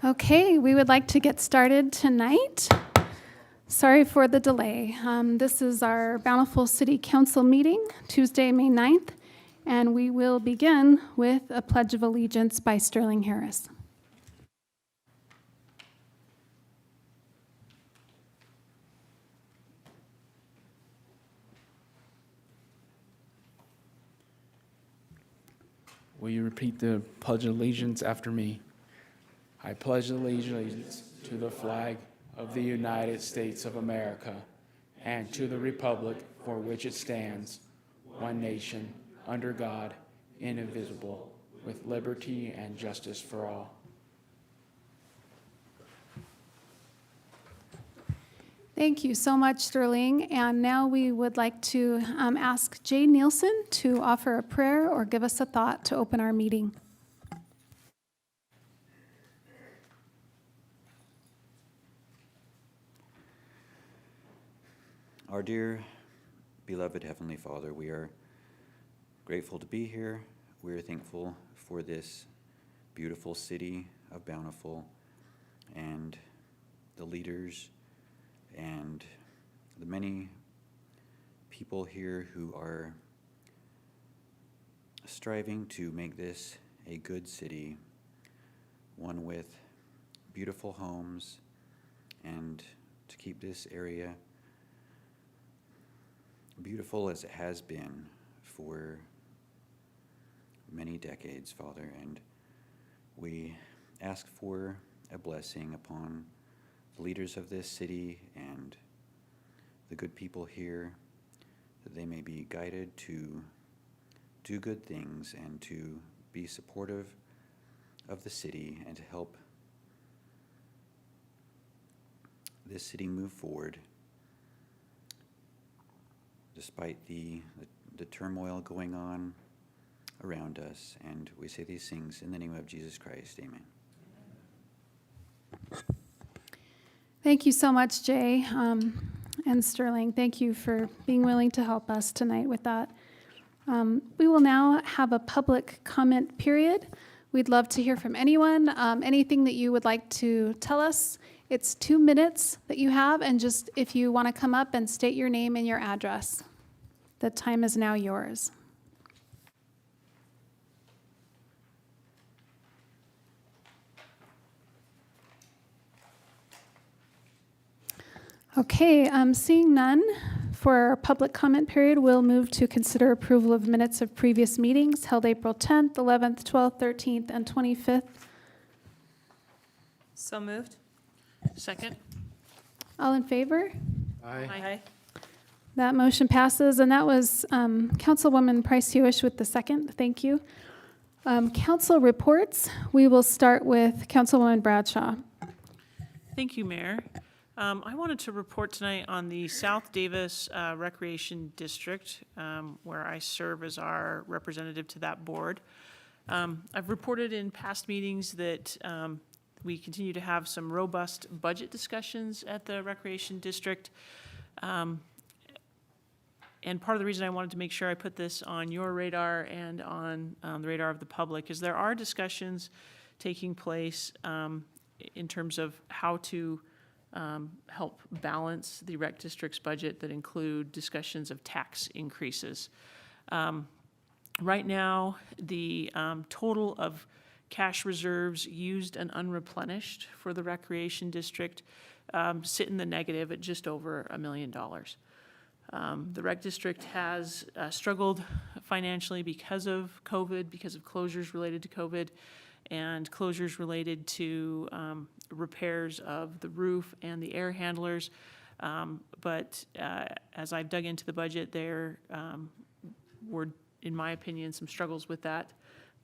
Okay, we would like to get started tonight. Sorry for the delay. This is our Bountiful City Council meeting, Tuesday, May 9th, and we will begin with a Pledge of Allegiance by Sterling Harris. Will you repeat the Pledge of Allegiance after me? I pledge allegiance to the flag of the United States of America and to the republic for which it stands, one nation, under God, indivisible, with liberty and justice for all. Thank you so much, Sterling. And now we would like to ask Jay Nielsen to offer a prayer or give us a thought to open our meeting. Our dear, beloved Heavenly Father, we are grateful to be here. We are thankful for this beautiful city of Bountiful and the leaders and the many people here who are striving to make this a good city, one with beautiful homes, and to keep this area beautiful as it has been for many decades, Father. And we ask for a blessing upon the leaders of this city and the good people here, that they may be guided to do good things and to be supportive of the city and to help this city move forward despite the turmoil going on around us. And we say these things in the name of Jesus Christ. Amen. Thank you so much, Jay and Sterling. Thank you for being willing to help us tonight with that. We will now have a public comment period. We'd love to hear from anyone, anything that you would like to tell us. It's 2 minutes that you have, and just if you want to come up and state your name and your address. The time is now yours. Okay, seeing none, for our public comment period, we'll move to consider approval of minutes of previous meetings held April 10th, 11th, 12th, 13th, and 25th. So moved. Second. All in favor? Aye. That motion passes, and that was Councilwoman Price Hewish with the second. Thank you. Council reports. We will start with Councilwoman Bradshaw. Thank you, Mayor. I wanted to report tonight on the South Davis Recreation District, where I serve as our representative to that board. I've reported in past meetings that we continue to have some robust budget discussions at the Recreation District. And part of the reason I wanted to make sure I put this on your radar and on the radar of the public is there are discussions taking place in terms of how to help balance the rec district's budget that include discussions of tax increases. Right now, the total of cash reserves used and unreplenished for the recreation district sit in the negative at just over $1 million. The rec district has struggled financially because of COVID, because of closures related to COVID, and closures related to repairs of the roof and the air handlers. But as I've dug into the budget, there were, in my opinion, some struggles with that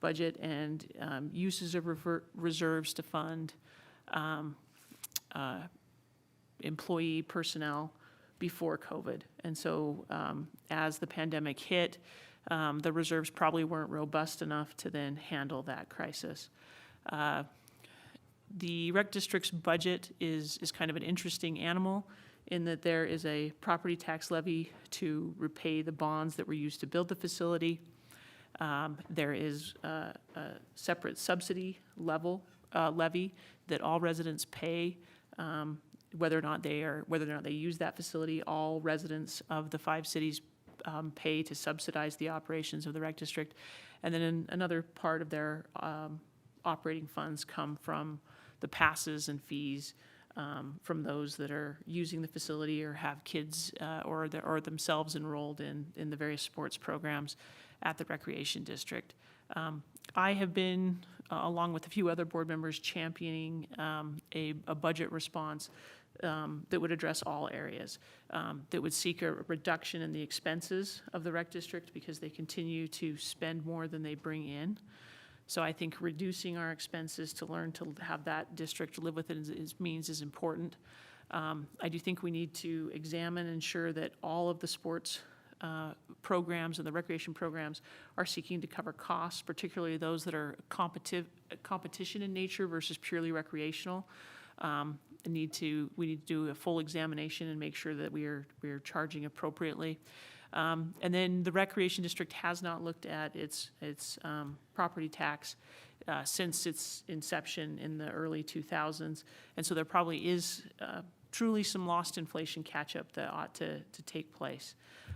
budget and uses of reserves to fund employee personnel before COVID. And so as the pandemic hit, the reserves probably weren't robust enough to then handle that crisis. The rec district's budget is kind of an interesting animal in that there is a property tax levy to repay the bonds that were used to build the facility. There is a separate subsidy level levy that all residents pay, whether or not they use that facility. All residents of the 5 cities pay to subsidize the operations of the rec district. And then another part of their operating funds come from the passes and fees from those that are using the facility or have kids or themselves enrolled in the various sports programs at the recreation district. I have been, along with a few other board members, championing a budget response that would address all areas, that would seek a reduction in the expenses of the rec district because they continue to spend more than they bring in. So I think reducing our expenses to learn to have that district live within its means is important. I do think we need to examine and ensure that all of the sports programs and the recreation programs are seeking to cover costs, particularly those that are competition in nature versus purely recreational. We need to do a full examination and make sure that we are charging appropriately. And then the recreation district has not looked at its property tax since its inception in the early 2000s, and so there probably is truly some lost inflation catch-up that ought to take place.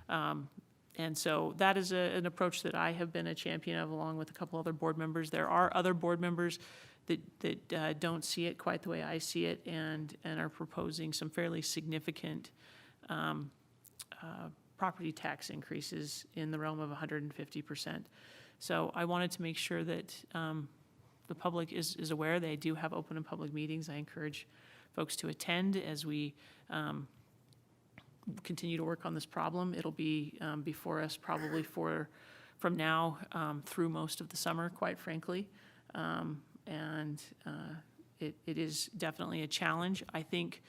And so that is an approach that I have been a champion of, along with a couple other board members. There are other board members that don't see it quite the way I see it, and are proposing some fairly significant property tax increases in the realm of 150%. So I wanted to make sure that the public is aware. They do have open and public meetings. I encourage folks to attend as we continue to work on this problem. It'll be before us probably from now through most of the summer, quite frankly. And it is definitely a challenge. I think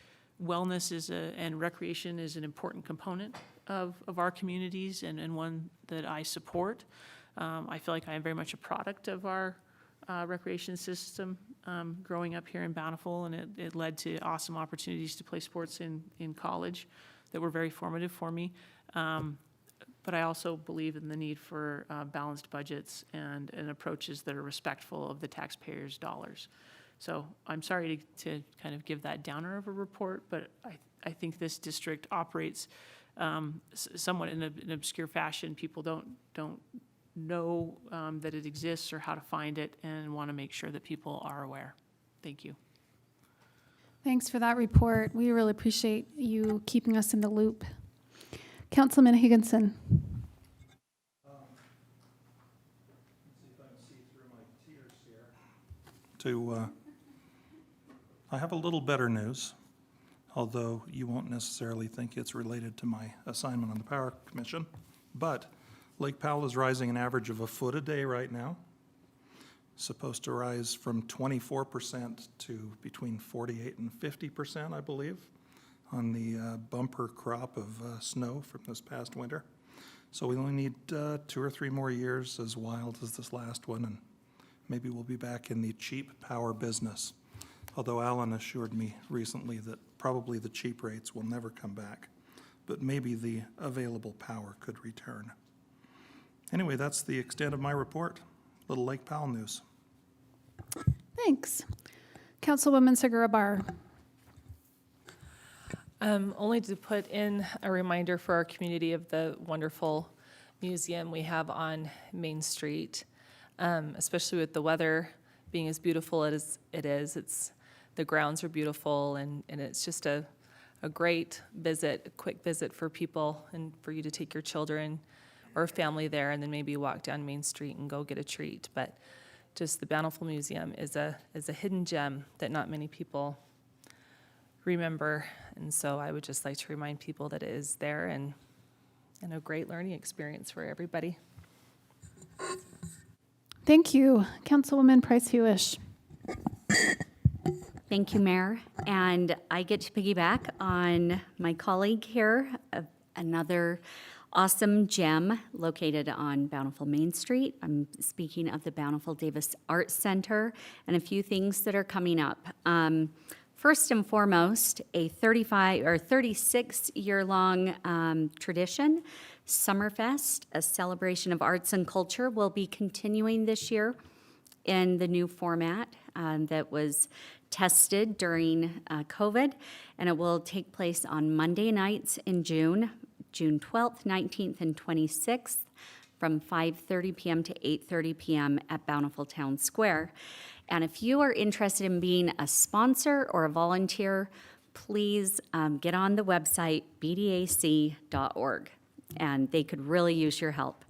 wellness and recreation is an important component of our communities, and one that I support. I feel like I am very much a product of our recreation system growing up here in Bountiful, and it led to awesome opportunities to play sports in college that were very formative for me. But I also believe in the need for balanced budgets and approaches that are respectful of the taxpayers' dollars. So I'm sorry to kind of give that downer of a report, but I think this district operates somewhat in an obscure fashion. People don't know that it exists or how to find it, and want to make sure that people are aware. Thank you. Thanks for that report. We really appreciate you keeping us in the loop. Councilman Higginson. I have a little better news, although you won't necessarily think it's related to my assignment on the Power Commission. But Lake Powell is rising an average of a foot a day right now. Supposed to rise from 24% to between 48 and 50%, I believe, on the bumper crop of snow from this past winter. So we only need 2 or 3 more years as wild as this last one, and maybe we'll be back in the cheap power business. Although Alan assured me recently that probably the cheap rates will never come back, but maybe the available power could return. Anyway, that's the extent of my report. Little Lake Powell news. Thanks. Councilwoman Segura Bar. Only to put in a reminder for our community of the wonderful museum we have on Main Street, especially with the weather being as beautiful as it is. The grounds are beautiful, and it's just a great visit, a quick visit for people, and for you to take your children or family there, and then maybe walk down Main Street and go get a treat. But just the Bountiful Museum is a hidden gem that not many people remember, and so I would just like to remind people that it is there, and a great learning experience for everybody. Thank you. Councilwoman Price Hewish. Thank you, Mayor. And I get to piggyback on my colleague here, another awesome gem located on Bountiful Main Street. I'm speaking of the Bountiful Davis Arts Center and a few things that are coming up. First and foremost, a 36-year-long tradition, Summerfest, a celebration of arts and culture, will be continuing this year. in the new format that was tested during COVID, and it will take place on Monday nights in June 12th, 19th, and 26th, from 5:30 p.m. to 8:30 p.m. at Bountiful Town Square. And if you are interested in being a sponsor or a volunteer, please get on the website bdac.org, and they could really use your help.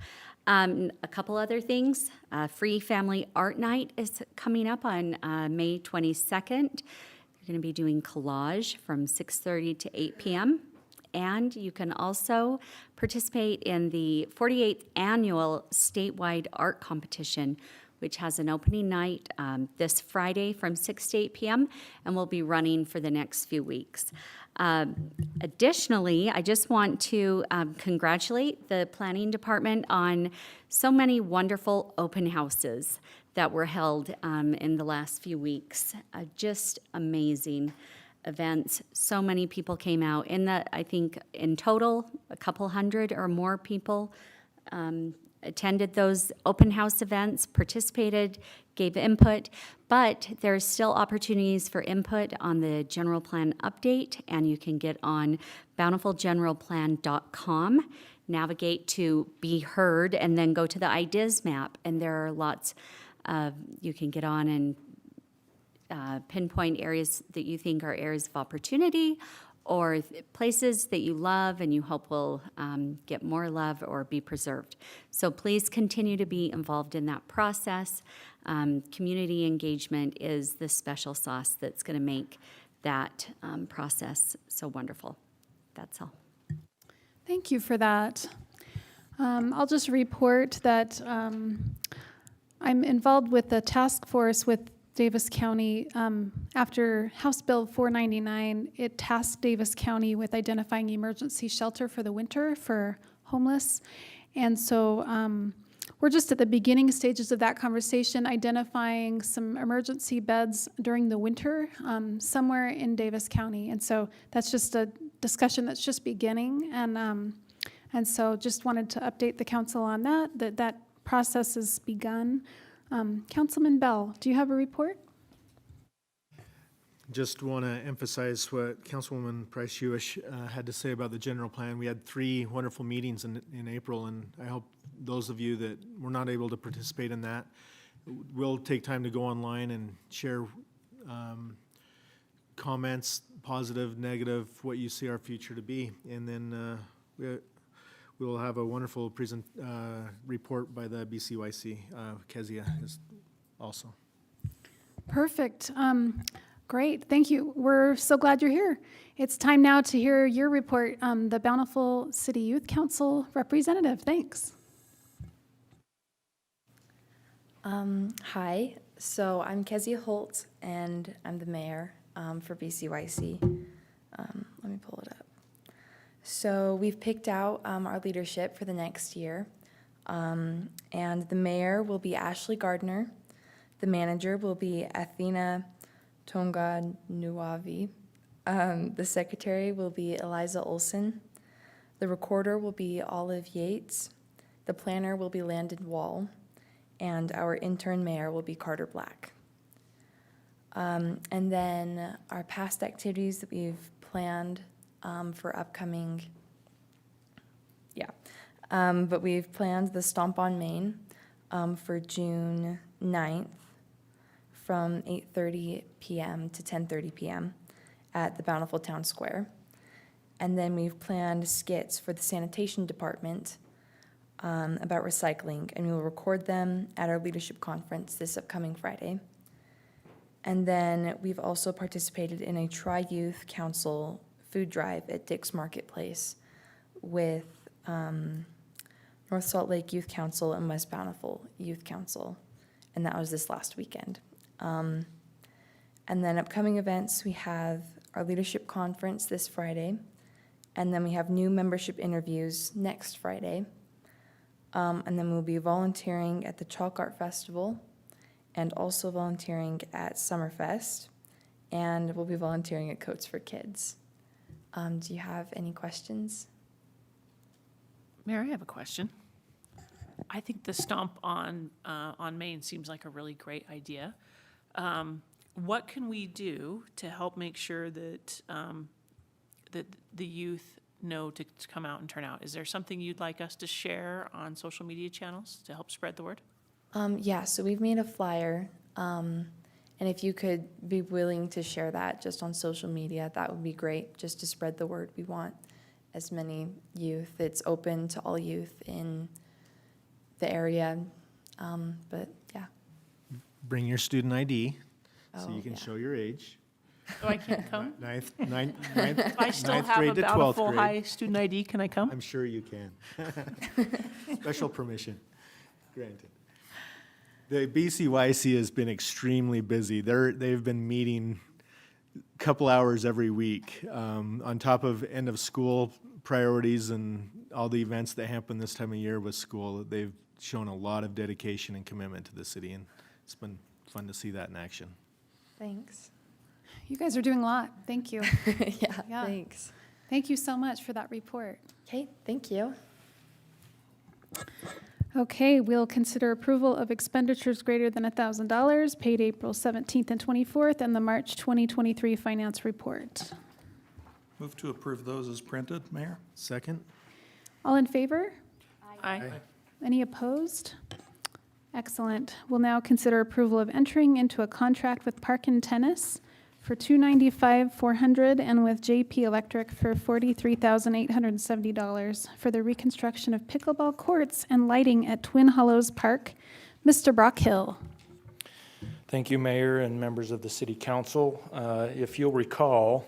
A couple other things. Free Family Art Night is coming up on May 22nd. You're going to be doing collage from 6:30 to 8 p.m. And you can also participate in the 48th Annual Statewide Art Competition, which has an opening night this Friday from 6 to 8 p.m. and will be running for the next few weeks. Additionally, I just want to congratulate the Planning Department on so many wonderful open houses that were held in the last few weeks. Just amazing events. So many people came out. I think in total, a couple hundred or more people attended those open house events, participated, gave input, but there's still opportunities for input on the general plan update, and you can get on bountifulgeneralplan.com, navigate to Be Heard, and then go to the ideas map, and there are lots you can get on and pinpoint areas that you think are areas of opportunity or places that you love and you hope will get more love or be preserved. So please continue to be involved in that process. Community engagement is the special sauce that's going to make that process so wonderful. That's all. Thank you for that. I'll just report that I'm involved with the task force with Davis County. After House Bill 499, it tasked Davis County with identifying emergency shelter for the winter for homeless. And so we're just at the beginning stages of that conversation, identifying some emergency beds during the winter somewhere in Davis County. And so that's just a discussion that's just beginning. And so just wanted to update the council on that process has begun. Councilman Bell, do you have a report? Just want to emphasize what Councilwoman Price Hewish had to say about the general plan. We had 3 wonderful meetings in April, and I hope those of you that were not able to participate in that will take time to go online and share comments, positive, negative, what you see our future to be. And then we will have a wonderful report by the BCYC. Kezia is also. Perfect. Great. Thank you. We're so glad you're here. It's time now to hear your report, the Bountiful City Youth Council representative. Thanks. Hi. So I'm Kezia Holt, and I'm the mayor for BCYC. Let me pull it up. So we've picked out our leadership for the next year, and the mayor will be Ashley Gardner. The manager will be Athena Tonga Nuavi. The secretary will be Eliza Olson. The recorder will be Olive Yates. The planner will be Landon Wall. And our intern mayor will be Carter Black. And then our past activities that we've planned for upcoming, but we've planned the Stomp on Main for June 9th from 8:30 p.m. to 10:30 p.m. at the Bountiful Town Square. And then we've planned skits for the sanitation department about recycling, and we will record them at our leadership conference this upcoming Friday. And then we've also participated in a Tri-Youth Council food drive at Dick's Marketplace with North Salt Lake Youth Council and West Bountiful Youth Council, and that was this last weekend. And then upcoming events, we have our leadership conference this Friday, and then we have new membership interviews next Friday. And then we'll be volunteering at the Chalk Art Festival and also volunteering at Summerfest, and we'll be volunteering at Coats for Kids. Do you have any questions? Mayor, I have a question. I think the stomp on Main seems like a really great idea. What can we do to help make sure that, that the youth know to come out and turn out? Is there something you'd like us to share on social media channels to help spread the word? Yeah, so we've made a flyer, and if you could be willing to share that just on social media, that would be great, just to spread the word. We want as many youth. It's open to all youth in the area, but yeah. Bring your student ID, so Oh, you can yeah. show your age. Oh, I can't come? Ninth If I still ninth have grade to about a 12th full grade. high student ID, can I come? I'm sure you can. Special permission granted. The BCYC has been extremely busy. They've been meeting a couple hours every week, on top of end of school priorities and all the events that happen this time of year with school. They've shown a lot of dedication and commitment to the city, and it's been fun to see that in action. Thanks. You guys are doing a lot. Thank you. Yeah, Yeah. thanks. Thank you so much for that report. Okay, thank you. Okay, we'll consider approval of expenditures greater than $1,000 paid April 17th and 24th and the March 2023 finance report. Move to approve those as printed, Mayor? Second? All in favor? Aye. Any opposed? Excellent. We'll now consider approval of entering into a contract with Parkin Tennis for $295,400 and with JP Electric for $43,870 for the reconstruction of pickleball courts and lighting at Twin Hollows Park. Mr. Brockhill. Thank you, Mayor and members of the City Council. If you'll recall,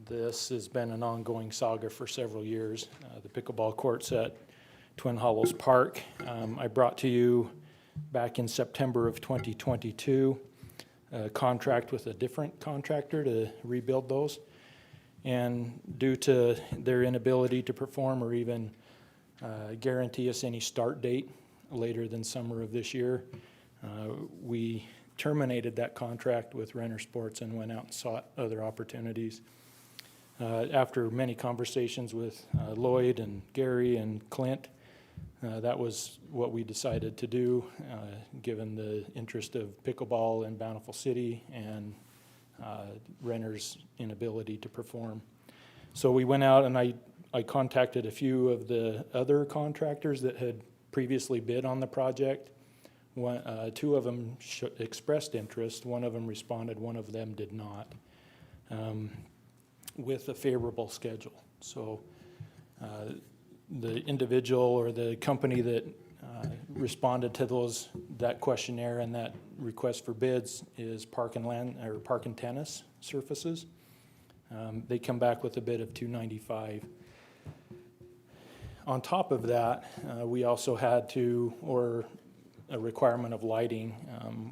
this has been an ongoing saga for several years. The pickleball courts at Twin Hollows Park. I brought to you back in September of 2022 a contract with a different contractor to rebuild those. And due to their inability to perform or even guarantee us any start date later than summer of this year, we terminated that contract with Renner Sports and went out and sought other opportunities. After many conversations with Lloyd and Gary and Clint, that was what we decided to do, given the interest of pickleball in Bountiful City and Renner's inability to perform. So we went out and I contacted a few of the other contractors that had previously bid on the project. Two of them expressed interest, one of them responded, one of them did not, with a favorable schedule. So the individual or the company that responded to that questionnaire and that request for bids is Park and Tennis Surfaces. They come back with a bid of $295,000. On top of that, we also had to, or a requirement of lighting,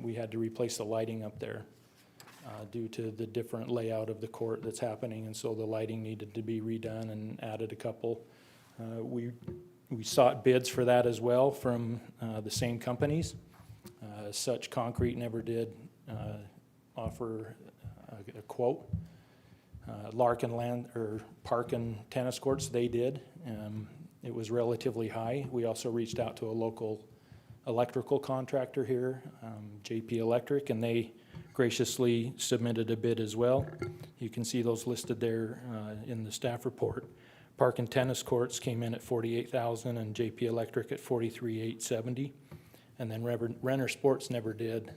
we had to replace the lighting up there due to the different layout of the court that's happening, and so the lighting needed to be redone and added a couple. We sought bids for that as well from the same companies. Such Concrete never did offer a quote. Park and Tennis Courts, they did. It was relatively high. We also reached out to a local electrical contractor here, JP Electric, and they graciously submitted a bid as well. You can see those listed there in the staff report. Park and Tennis Courts came in at $48,000 and JP Electric at $43,870. And then Renner Sports never did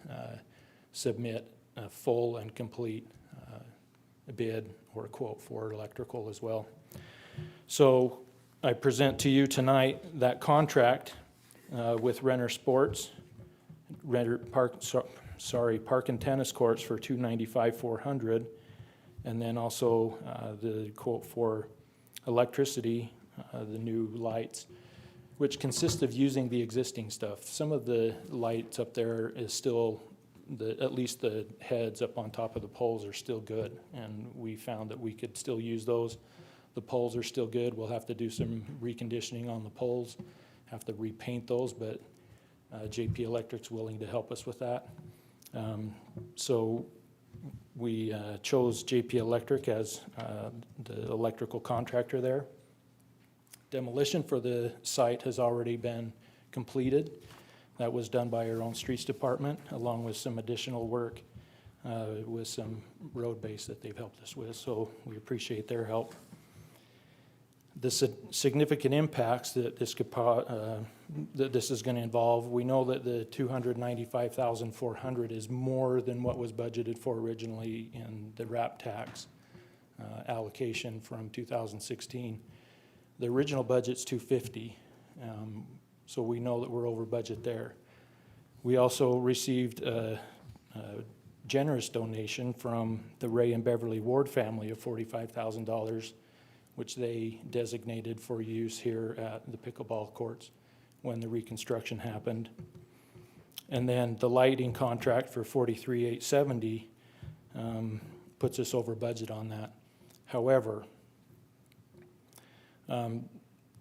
submit a full and complete bid or a quote for electrical as well. So I present to you tonight that contract with Renner Sports, Park and Tennis Courts for $295,400, and then also the quote for electricity, the new lights, which consist of using the existing stuff. Some of the lights up there is still, at least the heads up on top of the poles are still good, and we found that we could still use those. The poles are still good. We'll have to do some reconditioning on the poles, have to repaint those, but JP Electric's willing to help us with that. So we chose JP Electric as the electrical contractor there. demolition for the site has already been completed. That was done by our own streets department, along with some additional work with some road base that they've helped us with, so we appreciate their help. The significant impacts that this is going to involve, we know that the $295,400 is more than what was budgeted for originally in the RAP tax allocation from 2016. The original budget's $250, so we know that we're over budget there. We also received a generous donation from the Ray and Beverly Ward family of $45,000, which they designated for use here at the pickleball courts when the reconstruction happened. And then the lighting contract for $43,870 puts us over budget on that. However, the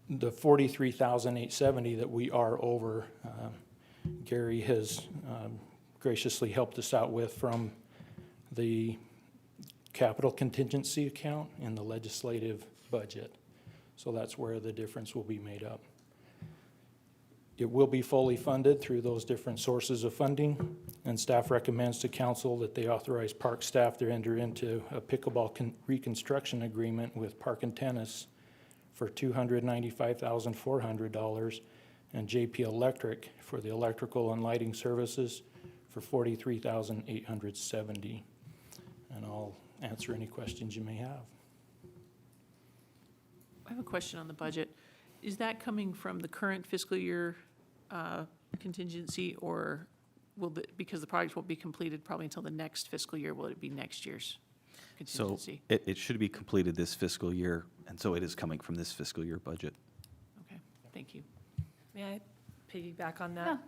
$43,870 that we are over, Gary has graciously helped us out with from the capital contingency account in the legislative budget. So that's where the difference will be made up. It will be fully funded through those different sources of funding, and staff recommends to council that they authorize park staff to enter into a pickleball reconstruction agreement with Park and Tennis for $295,400 and JP Electric for the electrical and lighting services for $43,870. And I'll answer any questions you may have. I have a question on the budget. Is that coming from the current fiscal year contingency, or because the project won't be completed probably until the next fiscal year, will it be next year's So contingency? it should be completed this fiscal year, and so it is coming from this fiscal year budget. Okay, thank you. May I piggyback on that?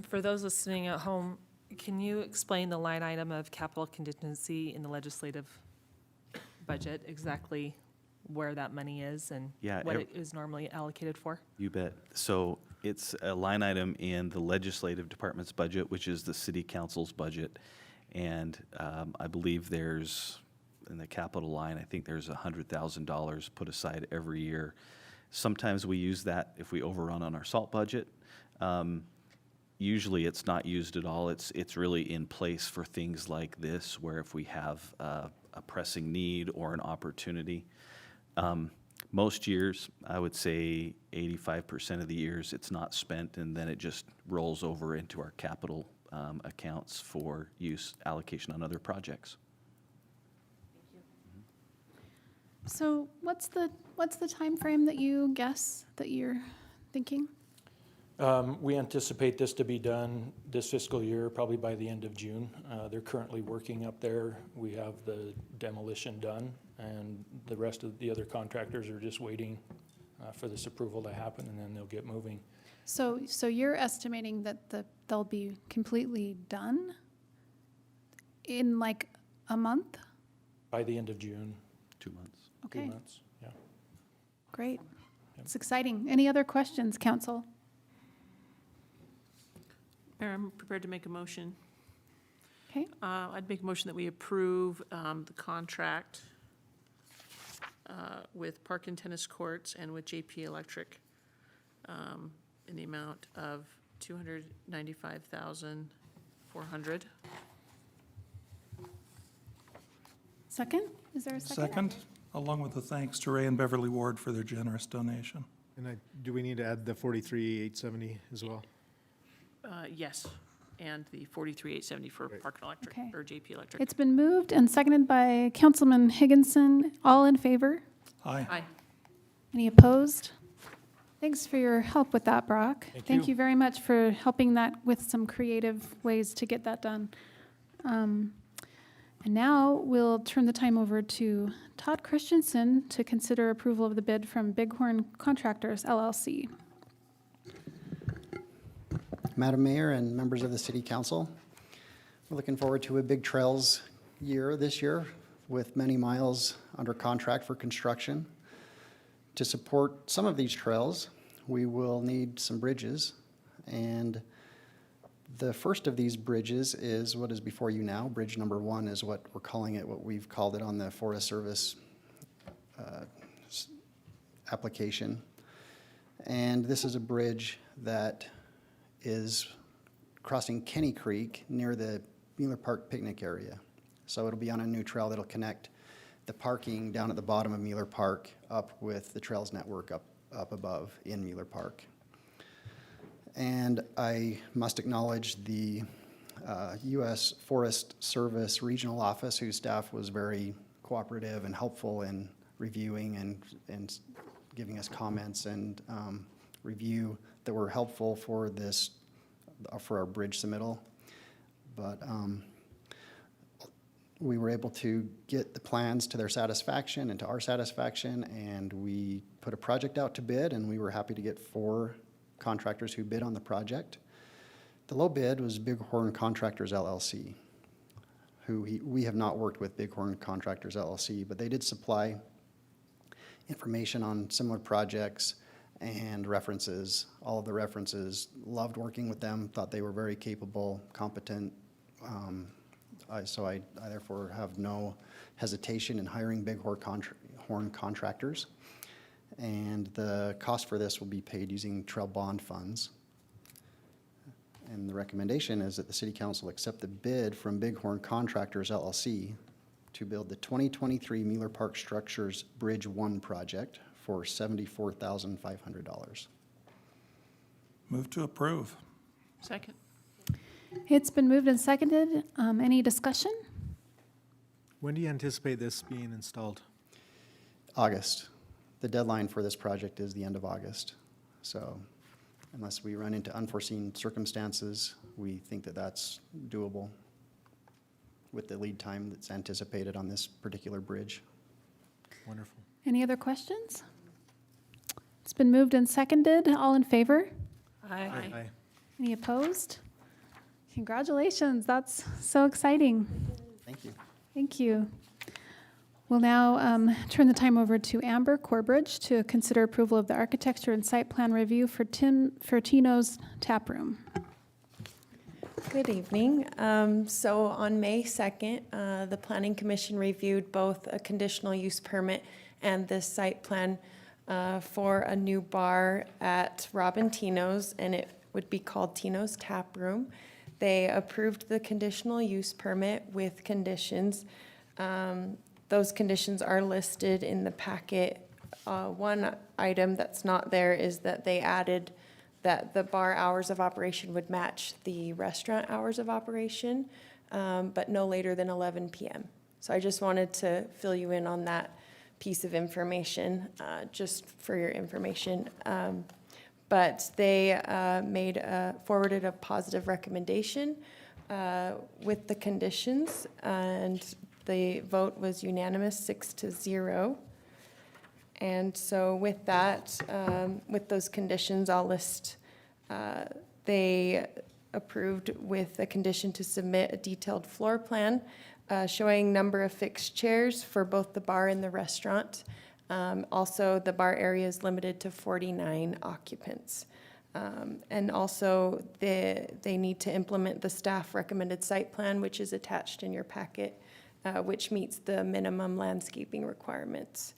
For those listening at home, can you explain the line item of capital contingency in the legislative budget, exactly where that money is and Yeah, what it is normally allocated for? You bet. So it's a line item in the legislative department's budget, which is the city council's budget. And I believe there's, in the capital line, I think there's $100,000 put aside every year. Sometimes we use that if we overrun on our salt budget. Usually it's not used at all. It's really in place for things like this, where if we have a pressing need or an opportunity. Most years, I would say 85% of the years, it's not spent, and then it just rolls over into our capital accounts for use allocation on other projects. So what's the time frame that you guess that you're thinking? We anticipate this to be done this fiscal year, probably by the end of June. They're currently working up there. We have the demolition done, and the rest of the other contractors are just waiting for this approval to happen, and then they'll get moving. So you're estimating that they'll be completely done in like a month? By the end of June, 2 months. 2 Okay, months, yeah. great. It's exciting. Any other questions, council? Mayor, I'm prepared to make a motion. Okay, I'd make a motion that we approve the contract with Park and Tennis Courts and with JP Electric in the amount of $295,400. second? Is there a second? Second, along with the thanks to Ray and Beverly Ward for their generous donation. And do we need to add the 43,870 as well? Yes, and the 43,870 for Great. Park and Electric, Okay. or JP Electric. It's been moved and seconded by Councilman Higginson. All in favor? Aye. Aye. Any opposed? Thanks for your help with that, Brock. Thank you. You very much for helping that with some creative ways to get that done. And now we'll turn the time over to Todd Christensen to consider approval of the bid from Bighorn Contractors LLC. Madam Mayor and members of the City Council, we're looking forward to a big trails year this year with many miles under contract for construction. To support some of these trails, we will need some bridges, and the first of these bridges is what is before you now. Bridge number 1 is what we're calling it, what we've called it on the Forest Service application. And this is a bridge that is crossing Kenny Creek near the Mueller Park picnic area. So it'll be on a new trail that'll connect the parking down at the bottom of Mueller Park up with the trails network up above in Mueller Park. And I must acknowledge the U.S. Forest Service Regional Office, whose staff was very cooperative and helpful in reviewing and giving us comments and review that were helpful for this, for our bridge submittal. But we were able to get the plans to their satisfaction and to our satisfaction, and we put a project out to bid, and we were happy to get 4 contractors who bid on the project. The low bid was Bighorn Contractors LLC, who we have not worked with Bighorn Contractors LLC, but they did supply information on similar projects and references. All of the references, loved working with them, thought they were very capable, competent. So I therefore have no hesitation in hiring Bighorn Contractors. And the cost for this will be paid using trail bond funds. And the recommendation is that the City Council accept the bid from Bighorn Contractors LLC to build the 2023 Mueller Park Structures Bridge 1 project for $74,500. Move to approve. Second. It's been moved and seconded. Any discussion? When do you anticipate this being installed? August. The deadline for this project is the end of August. So unless we run into unforeseen circumstances, we think that that's doable with the lead time that's anticipated on this particular bridge. Wonderful. Any other questions? It's been moved and seconded. All in favor? Aye. Any opposed? Congratulations. That's so exciting. Thank you. Thank you. We'll now turn the time over to Amber Corbridge to consider approval of the architecture and site plan review for Tino's Tap Room. Good evening. So on May 2nd, the Planning Commission reviewed both a conditional use permit and this site plan for a new bar at Robin Tino's, and it would be called Tino's Tap Room. They approved the conditional use permit with conditions. Those conditions are listed in the packet. One item that's not there is that they added that the bar hours of operation would match the restaurant hours of operation, but no later than 11 p.m. So I just wanted to fill you in on that piece of information, just for your information. But they forwarded a positive recommendation with the conditions, and the vote was unanimous, 6-0. And so with that, with those conditions, I'll list, they approved with a condition to submit a detailed floor plan showing number of fixed chairs for both the bar and the restaurant. Also, the bar area is limited to 49 occupants. And also, they need to implement the staff recommended site plan, which is attached in your packet, which meets the minimum landscaping requirements.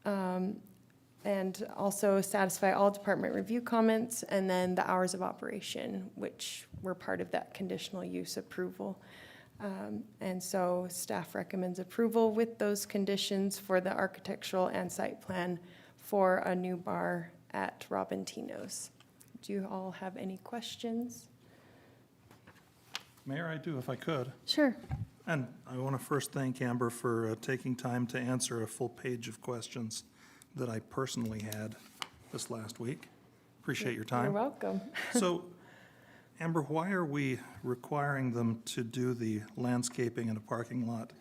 And also satisfy all department review comments, and then the hours of operation, which were part of that conditional use approval. And so staff recommends approval with those conditions for the architectural and site plan for a new bar at Robin Tino's. Do you all have any questions? Mayor, I do if I could. Sure. And I want to first thank Amber for taking time to answer a full page of questions that I personally had this last week. Appreciate your time. You're welcome. So, Amber, why are we requiring them to do the landscaping in a parking lot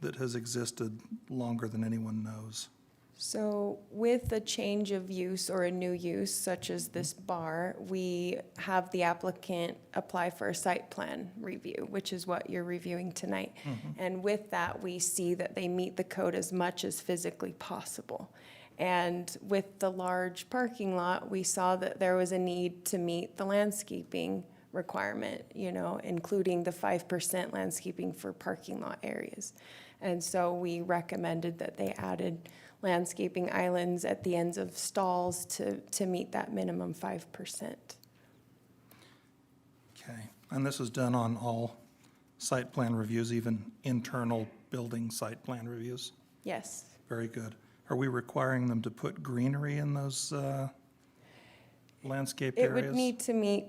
that has existed longer than anyone knows? So with a change of use or a new use, such as this bar, we have the applicant apply for a site plan review, which is what you're reviewing tonight. And with that, we see that they meet the code as much as physically possible. And with the large parking lot, we saw that there was a need to meet the landscaping requirement, including the 5% landscaping for parking lot areas. And so we recommended that they added landscaping islands at the ends of stalls to meet that minimum 5%. Okay, and this is done on all site plan reviews, even internal building site plan reviews? Yes. Very good. Are we requiring them to put greenery in those landscaped It areas? would need to meet,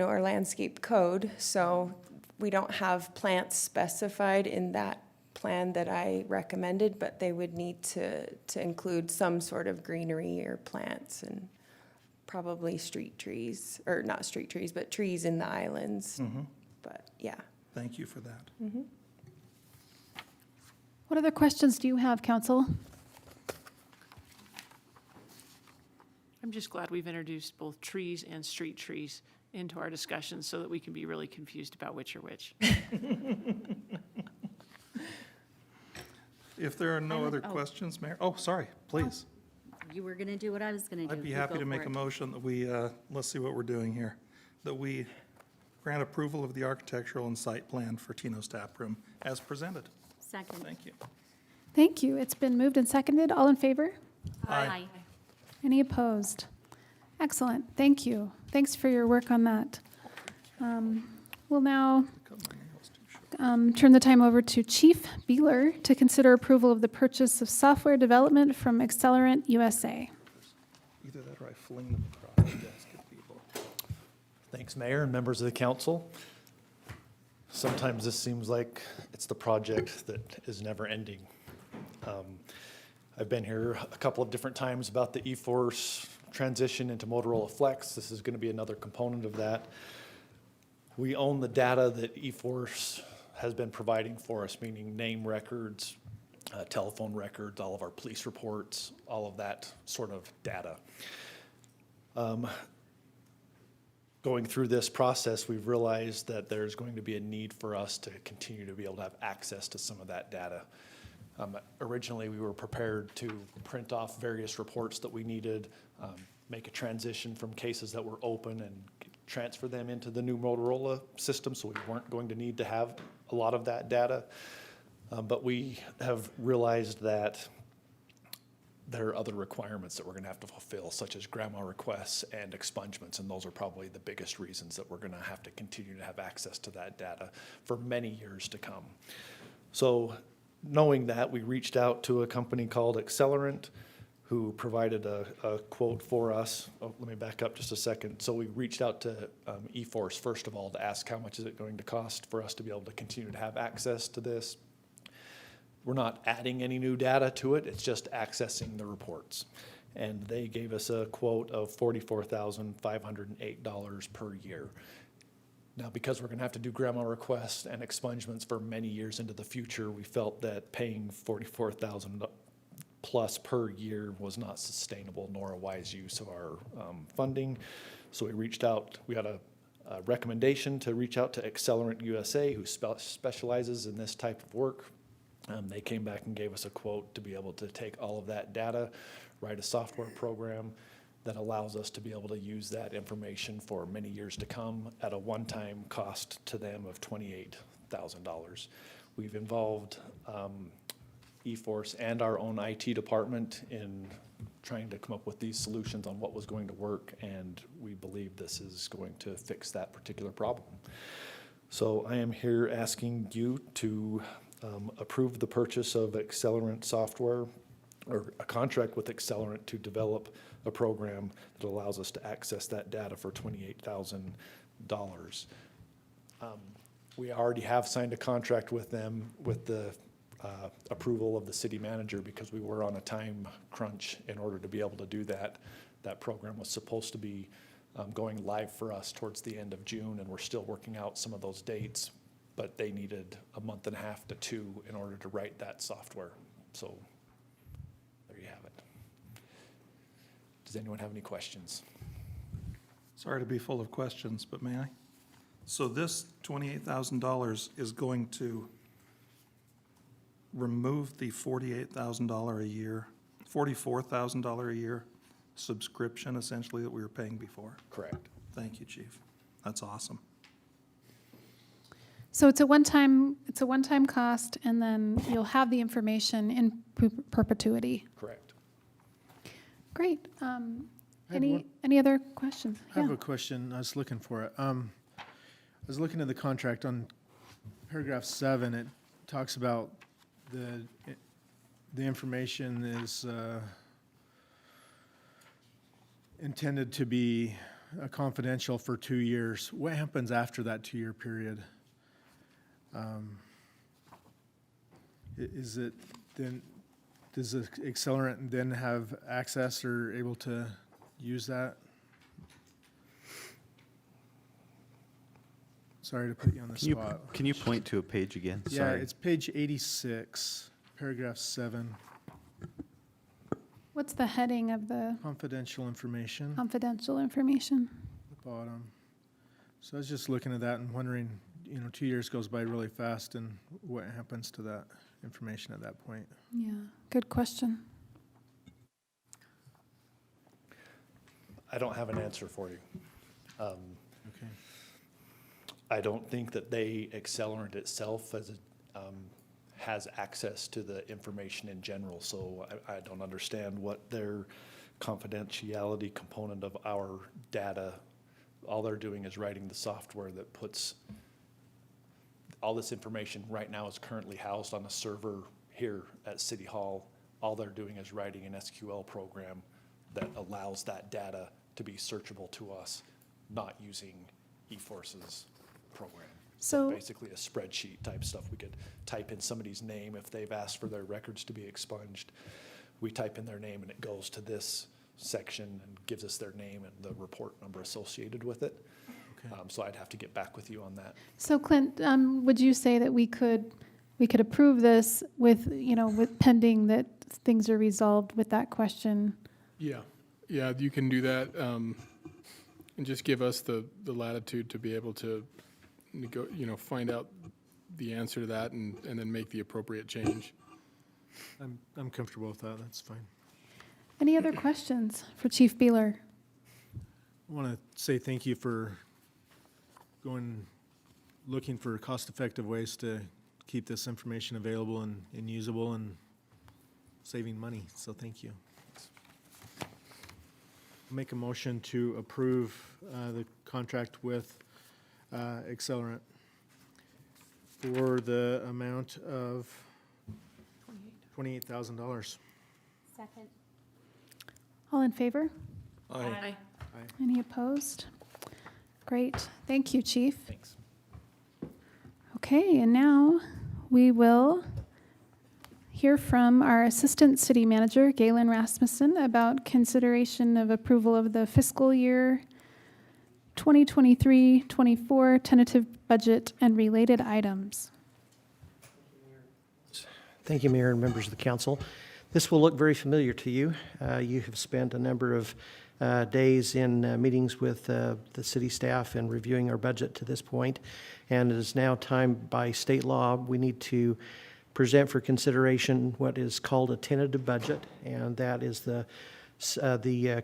our landscape code, so we don't have plants specified in that plan that I recommended, but they would need to include some sort of greenery or plants and probably street trees, or not street trees, but trees in the islands. But, yeah. Thank you for that. What other questions do you have, council? I'm just glad we've introduced both trees and street trees into our discussions so that we can be really confused about which are which. If there are no other questions, Mayor, oh, sorry, please. You were going to do what I was going to do. I'd be You happy go to for make it. a motion that we, let's see what we're doing here, that we grant approval of the architectural and site plan for Tino's Tap Room as presented. Second. Thank you. Thank you. It's been moved and seconded. All in favor? Aye. Any opposed? Excellent. Thank you. Thanks for your work on that. We'll now turn the time over to Chief Beeler to consider approval of the purchase of software development from Accelerant USA. Either that or I fling them across the desk at people. Thanks, Mayor and members of the council. Sometimes this seems like it's the project that is never ending. I've been here a couple of different times about the eForce transition into Motorola Flex. This is going to be another component of that. We own the data that eForce has been providing for us, meaning name records, telephone records, all of our police reports, all of that sort of data. Going through this process, we've realized that there's going to be a need for us to continue to be able to have access to some of that data. Originally, we were prepared to print off various reports that we needed, make a transition from cases that were open and transfer them into the new Motorola system, so we weren't going to need to have a lot of that data. But we have realized that there are other requirements that we're going to have to fulfill, such as grandma requests and expungements, and those are probably the biggest reasons that we're going to have to continue to have access to that data for many years to come. So knowing that, we reached out to a company called Accelerant, who provided a quote for us. Oh, let me back up just a second. So we reached out to eForce, first of all, to ask how much is it going to cost for us to be able to continue to have access to this. We're not adding any new data to it, it's just accessing the reports. And they gave us a quote of $44,508 per year. Now, because we're gonna have to do grandma requests and expungements for many years into the future, we felt that paying $44,000 plus per year was not sustainable nor a wise use of our funding. So we reached out, we had a recommendation to reach out to Accelerant USA, who specializes in this type of work. They came back and gave us a quote to be able to take all of that data, write a software program that allows us to be able to use that information for many years to come at a one-time cost to them of $28,000. We've involved eForce and our own IT department in trying to come up with these solutions on what was going to work, and we believe this is going to fix that particular problem. So I am here asking you to approve the purchase of Accelerant software, or a contract with Accelerant to develop a program that allows us to access that data for $28,000. We already have signed a contract with them with the approval of the city manager, because we were on a time crunch in order to be able to do that. That program was supposed to be going live for us towards the end of June, and we're still working out some of those dates, but they needed a month and a half to 2 in order to write that software. So there you have it. Does anyone have any questions? Sorry to be full of questions, but may I? So this $28,000 is going to remove the $48,000 a year, $44,000 a year subscription essentially that we were paying before? Correct. Thank you, Chief. That's awesome. So it's a one-time cost, and then you'll have the information in perpetuity. Correct. Great. had one- Any other questions? I have Yeah. a question. I was looking for it. I was looking at the contract on paragraph 7. It talks about the information is intended to be confidential for 2 years. What happens after that 2-year period? Is it then, does the accelerant then have access or able to use that? Sorry to put you on the spot. Can you point to a page again? Yeah, Sorry. it's page 86, paragraph 7, What's the heading of the confidential information at confidential information? the bottom. So I was just looking at that and wondering, 2 years goes by really fast, and what happens to that information at that point? Yeah, good question. I don't have an answer for you. Okay. I don't think that Accelerant itself has access to the information in general, so I don't understand what their confidentiality component of our data, all they're doing is writing the software that puts, all this information right now is currently housed on a server here at City Hall. All they're doing is writing an SQL program that allows that data to be searchable to us, not using eForce's program. So- Basically a spreadsheet type stuff. We could type in somebody's name if they've asked for their records to be expunged. We type in their name and it goes to this section and gives us their name and the report number associated with it. Okay. So I'd have to get back with you on that. So Clint, would you say that we could approve this with pending that things are resolved with that question? Yeah, you can do that, and just give us the latitude to be able to find out the answer to that and then make the appropriate change. I'm comfortable with that. That's fine. Any other questions for Chief Beeler? I want to say thank you for looking for cost-effective ways to keep this information available and usable and saving money, so thank you. Make a motion to approve the contract with Accelerant for the amount of $28,000. Second. All in favor? Aye. Any opposed? Great. Thank you, Chief. Thanks. Okay, and now we will hear from our Assistant City Manager, Galen Rasmussen, about consideration of approval of the fiscal year 2023-24 tentative budget and related items. Thank you, Mayor and members of the council. This will look very familiar to you. You have spent a number of days in meetings with the city staff and reviewing our budget to this point, and it is now time by state law. We need to present for consideration what is called a tentative budget, and that is the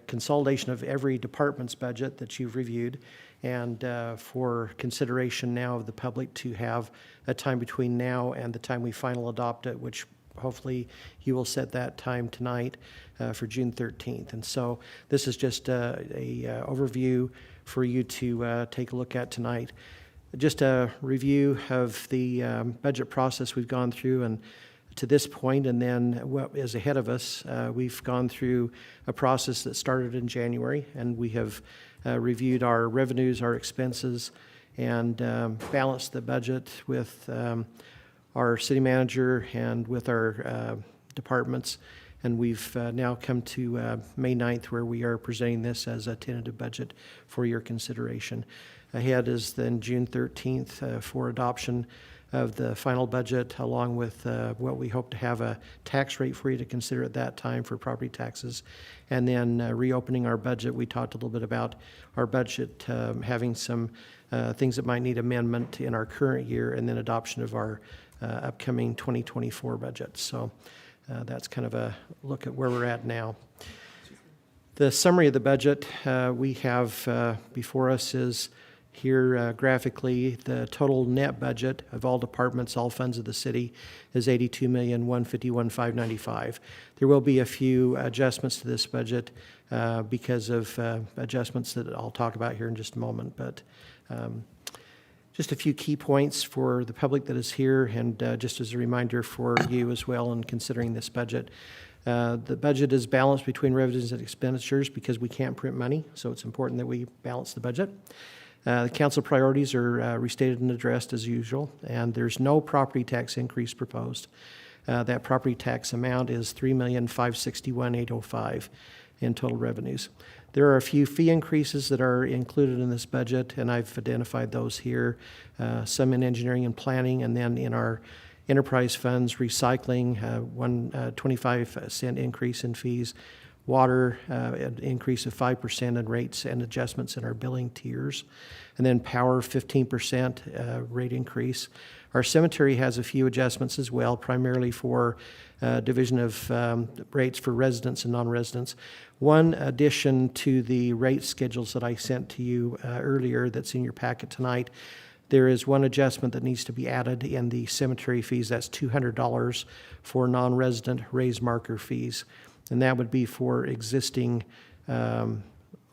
consolidation of every department's budget that you've reviewed, and for consideration now of the public to have a time between now and the time we final adopt it, which hopefully you will set that time tonight for June 13th. And so this is just a overview for you to take a look at tonight. Just a review of the budget process we've gone through and to this point, and then what is ahead of us. We've gone through a process that started in January, and we have reviewed our revenues, our expenses, and balanced the budget with our city manager and with our departments. And we've now come to May 9th, where we are presenting this as a tentative budget for your consideration. Ahead is then June 13th for adoption of the final budget, along with what we hope to have a tax rate for you to consider at that time for property taxes. And then reopening our budget. We talked a little bit about our budget having some things that might need amendment in our current year, and then adoption of our upcoming 2024 budget. So that's kind of a look at where we're at now. The summary of the budget we have before us is Here graphically, the total net budget of all departments, all funds of the city is $82,151,595. There will be a few adjustments to this budget because of adjustments that I'll talk about here in just a moment. But just a few key points for the public that is here, and just as a reminder for you as well in considering this budget. The budget is balanced between revenues and expenditures because we can't print money, so it's important that we balance the budget. The council priorities are restated and addressed as usual, and there's no property tax increase proposed. That property tax amount is $3,561,805 in total revenues. There are a few fee increases that are included in this budget, and I've identified those here, some in engineering and planning, and then in our enterprise funds, recycling, 25-cent increase in fees, water, an increase of 5% in rates and adjustments in our billing tiers, and then power, 15% rate increase. Our cemetery has a few adjustments as well, primarily for division of rates for residents and non-residents. One addition to the rate schedules that I sent to you earlier that's in your packet tonight, there is one adjustment that needs to be added in the cemetery fees. That's $200 for non-resident raised marker fees. And that would be for existing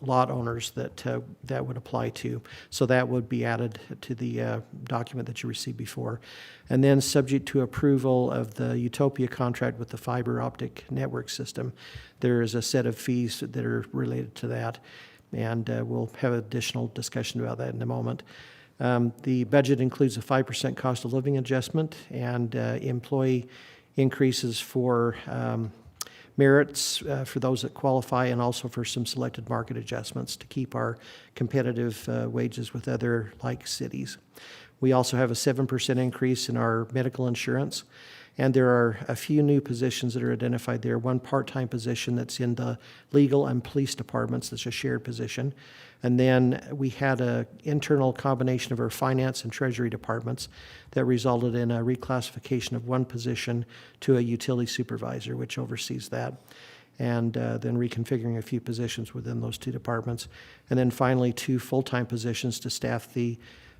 lot owners that that would apply to. So that would be added to the document that you received before. And then subject to approval of the Utopia contract with the fiber optic network system, there is a set of fees that are related to that. And we'll have additional discussion about that in a moment. The budget includes a 5% cost of living adjustment and employee increases for merits for those that qualify, and also for some selected market adjustments to keep our competitive wages with other like cities. We also have a 7% increase in our medical insurance, and there are a few new positions that are identified there. One part-time position that's in the legal and police departments, that's a shared position. And then we had an internal combination of our finance and treasury departments that resulted in a reclassification of one position to a utility supervisor, which oversees that. And then reconfiguring a few positions within those two departments. And then finally, 2 full-time positions to staff the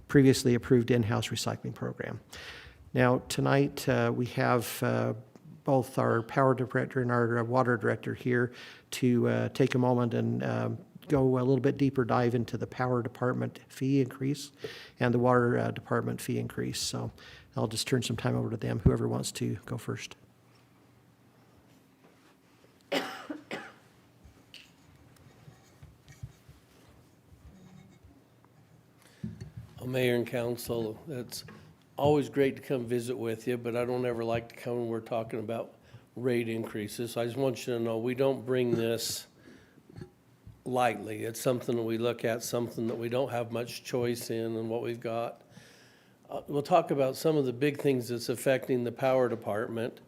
previously approved in-house recycling program. Now, tonight we have both our power director and our water director here to take a moment and go a little bit deeper dive into the power department fee increase and the water department fee increase. So I'll just turn some time over to them, whoever wants to go first. Mayor and council, it's always great to come visit with you, but I don't ever like to come when we're talking about rate increases. I just want you to know we don't bring this lightly. It's something that we look at, something that we don't have much choice in and what we've got. We'll talk about some of the big things that's affecting the power department.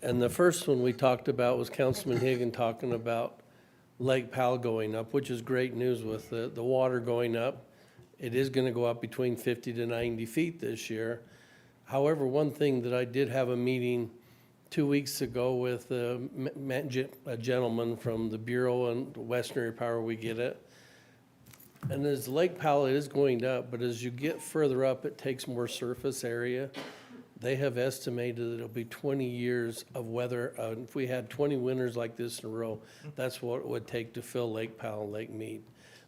And the first one we talked about was Councilman Higgin talking about Lake Powell going up, which is great news with the water going up. It is going to go up between 50 to 90 feet this year. However, one thing that I did have a meeting 2 weeks ago with a gentleman from the Bureau and Western Area Power, we get it. And as Lake Powell, it is going up, but as you get further up, it takes more surface area. They have estimated that it'll be 20 years of weather. If we had 20 winters like this in a row, that's what it would take to fill Lake Powell and Lake Mead.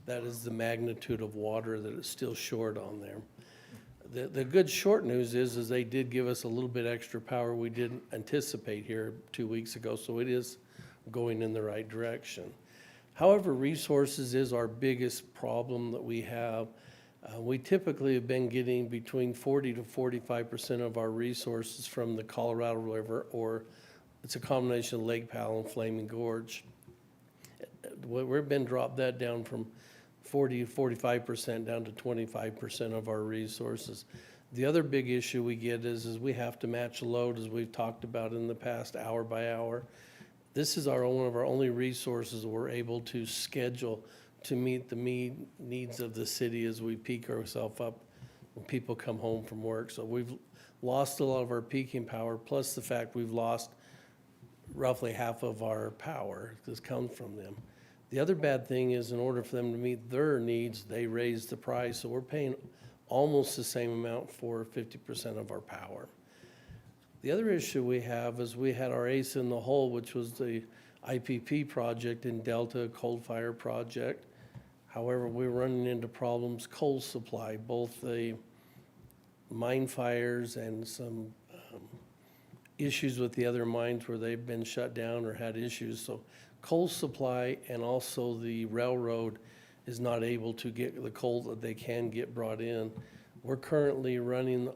That is the magnitude of water that is still short on there. The good short news is they did give us a little bit extra power we didn't anticipate here 2 weeks ago, so it is going in the right direction. However, resources is our biggest problem that we have. We typically have been getting between 40 to 45% of our resources from the Colorado River, or it's a combination of Lake Powell and Flaming Gorge. We've been dropped that down from 40 to 45% down to 25% of our resources. The other big issue we get is we have to match load, as we've talked about in the past, hour by hour. This is one of our only resources we're able to schedule to meet the needs of the city as we peak ourselves up when people come home from work. So we've lost a lot of our peaking power, plus the fact we've lost roughly half of our power that's come from them. The other bad thing is in order for them to meet their needs, they raise the price, so we're paying almost the same amount for 50% of our power. The other issue we have is we had our ace in the hole, which was the IPP project in Delta, coal fire project. However, we're running into problems, coal supply, both the mine fires and some issues with the other mines where they've been shut down or had issues. So coal supply and also the railroad is not able to get the coal that they can get brought in. We're currently running,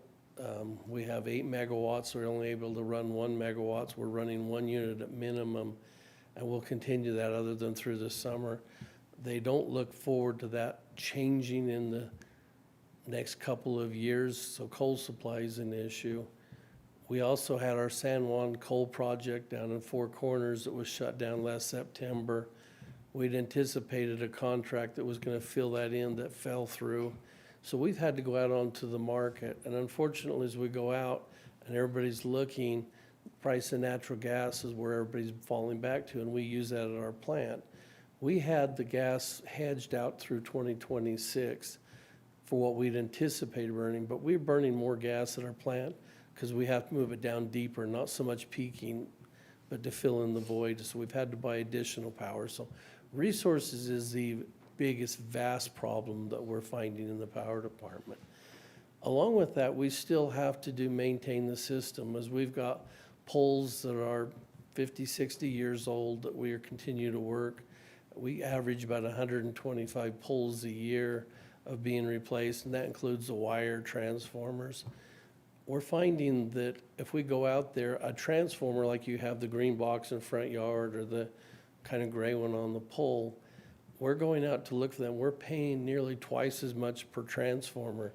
we have 8 megawatts, we're only able to run 1 megawatt. We're running 1 unit at minimum, and we'll continue that other than through the summer. They don't look forward to that changing in the next couple of years, so coal supply is an issue. We also had our San Juan coal project down in Four Corners that was shut down last September. We'd anticipated a contract that was gonna fill that in that fell through. So we've had to go out onto the market, and unfortunately, as we go out and everybody's looking, price of natural gas is where everybody's falling back to, and we use that at our plant. We had the gas hedged out through 2026 for what we'd anticipated burning, but we're burning more gas at our plant because we have to move it down deeper, not so much peaking, but to fill in the void. So we've had to buy additional power. So resources is the biggest vast problem that we're finding in the power department. Along with that, we still have to maintain the system, as we've got poles that are 50, 60 years old that we are continue to work. We average about 125 poles a year of being replaced, and that includes the wire transformers. We're finding that if we go out there, a transformer like you have the green box in front yard or the kind of gray one on the pole, we're going out to look for them. We're paying nearly twice as much per transformer,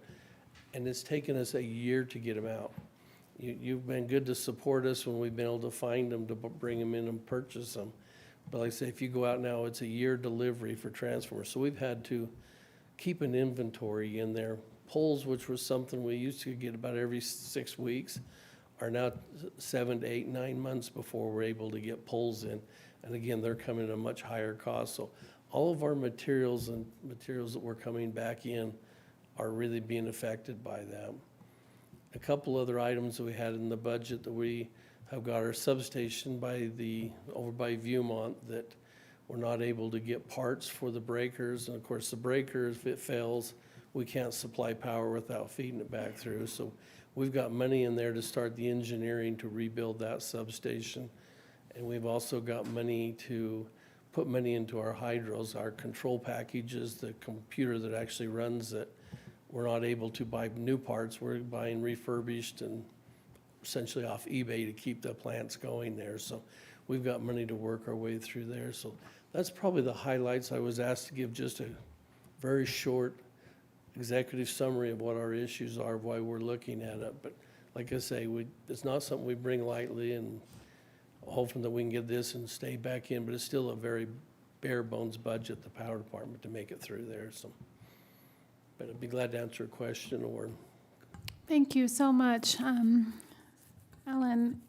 and it's taken us a year to get them out. You've been good to support us when we've been able to find them, to bring them in and purchase them. But like I say, if you go out now, it's a year delivery for transformers. So we've had to keep an inventory in there. Poles, which was something we used to get about every 6 weeks, are now 7 to 8, 9 months before we're able to get poles in. And again, they're coming at a much higher cost. So all of our materials and materials that we're coming back in are really being affected by them. A couple other items that we had in the budget that we have got our substation over by Viewmont that we're not able to get parts for the breakers. And of course, the breakers, if it fails, we can't supply power without feeding it back through. So we've got money in there to start the engineering to rebuild that substation. And we've also got money to put money into our hydros, our control packages, the computer that actually runs it. We're not able to buy new parts. We're buying refurbished and essentially off eBay to keep the plants going there. So we've got money to work our way through there. So that's probably the highlights. I was asked to give just a very short executive summary of what our issues are, why we're looking at it. But like I say, it's not something we bring lightly, and hoping that we can get this and stay back in, but it's still a very bare bones budget, the power department, to make it through there. So, but I'd be glad to answer a question or. Thank you so much. Alan,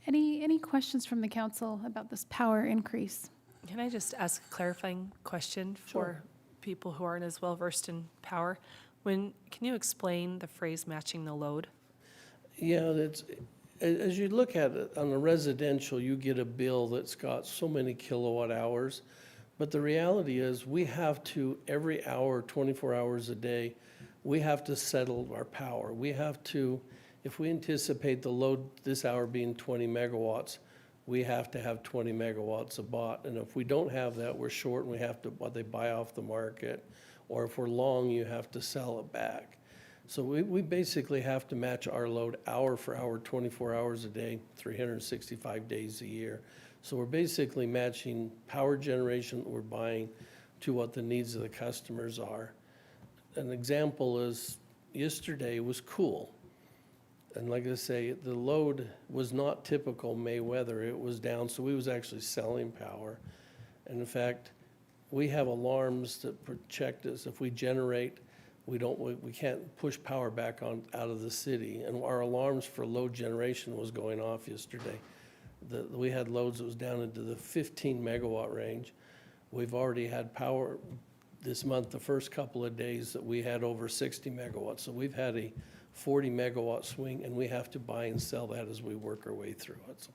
any questions from the council about this power increase? Can I just ask a clarifying question for people who aren't as well versed in power? Can you explain the phrase matching the load? Yeah, as you look at it on the residential, you get a bill that's got so many kilowatt hours. But the reality is we have to, every hour, 24 hours a day, we have to settle our power. We have to, if we anticipate the load this hour being 20 megawatts, we have to have 20 megawatts of bought. And if we don't have that, we're short and we have to, they buy off the market. Or if we're long, you have to sell it back. So we basically have to match our load hour for hour, 24 hours a day, 365 days a year. So we're basically matching power generation that we're buying to what the needs of the customers are. An example is yesterday was cool. And like I say, the load was not typical May weather. It was down, so we was actually selling power. And in fact, we have alarms that protect us. If we generate, we can't push power back on out of the city. And our alarms for load generation was going off yesterday. We had loads that was down into the 15 megawatt range. We've already had power this month, the first couple of days that we had over 60 megawatts. So we've had a 40 megawatt swing, and we have to buy and sell that as we work our way through it. So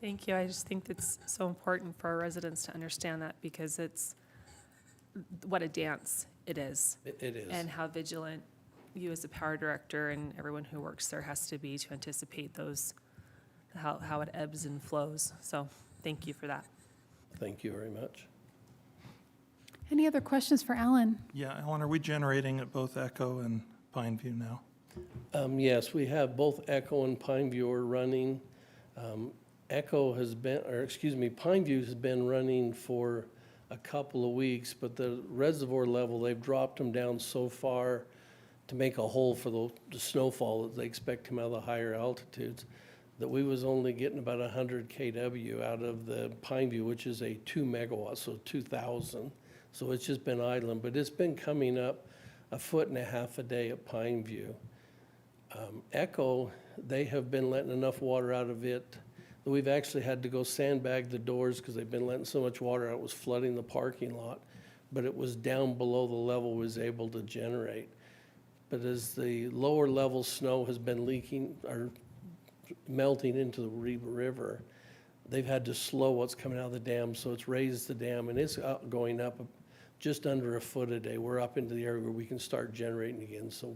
Thank you. I just think it's so important for our residents to understand that, because it's what a dance it is. it is. And how vigilant you as a power director and everyone who works there has to be to anticipate those, how it ebbs and flows. So thank you for that. Thank you very much. Any other questions for Alan? Yeah, Alan, are we generating at both Echo and Pineview now? Yes, we have both Echo and Pineview are running. Echo has been, or excuse me, Pineview has been running for a couple of weeks, but the reservoir level, they've dropped them down so far to make a hole for the snowfall that they expect to come out of the higher altitudes, that we was only getting about 100 kW out of the Pineview, which is a 2 megawatt, so 2,000. So it's just been idling, but it's been coming up 1.5 foot a day at Pineview. Echo, they have been letting enough water out of it that we've actually had to go sandbag the doors because they've been letting so much water out, it was flooding the parking lot, but it was down below the level it was able to generate. But as the lower level snow has been leaking or melting into the river, they've had to slow what's coming out of the dam, so it's raised the dam, and it's going up just under 1 foot a day. We're up into the area where we can start generating again, so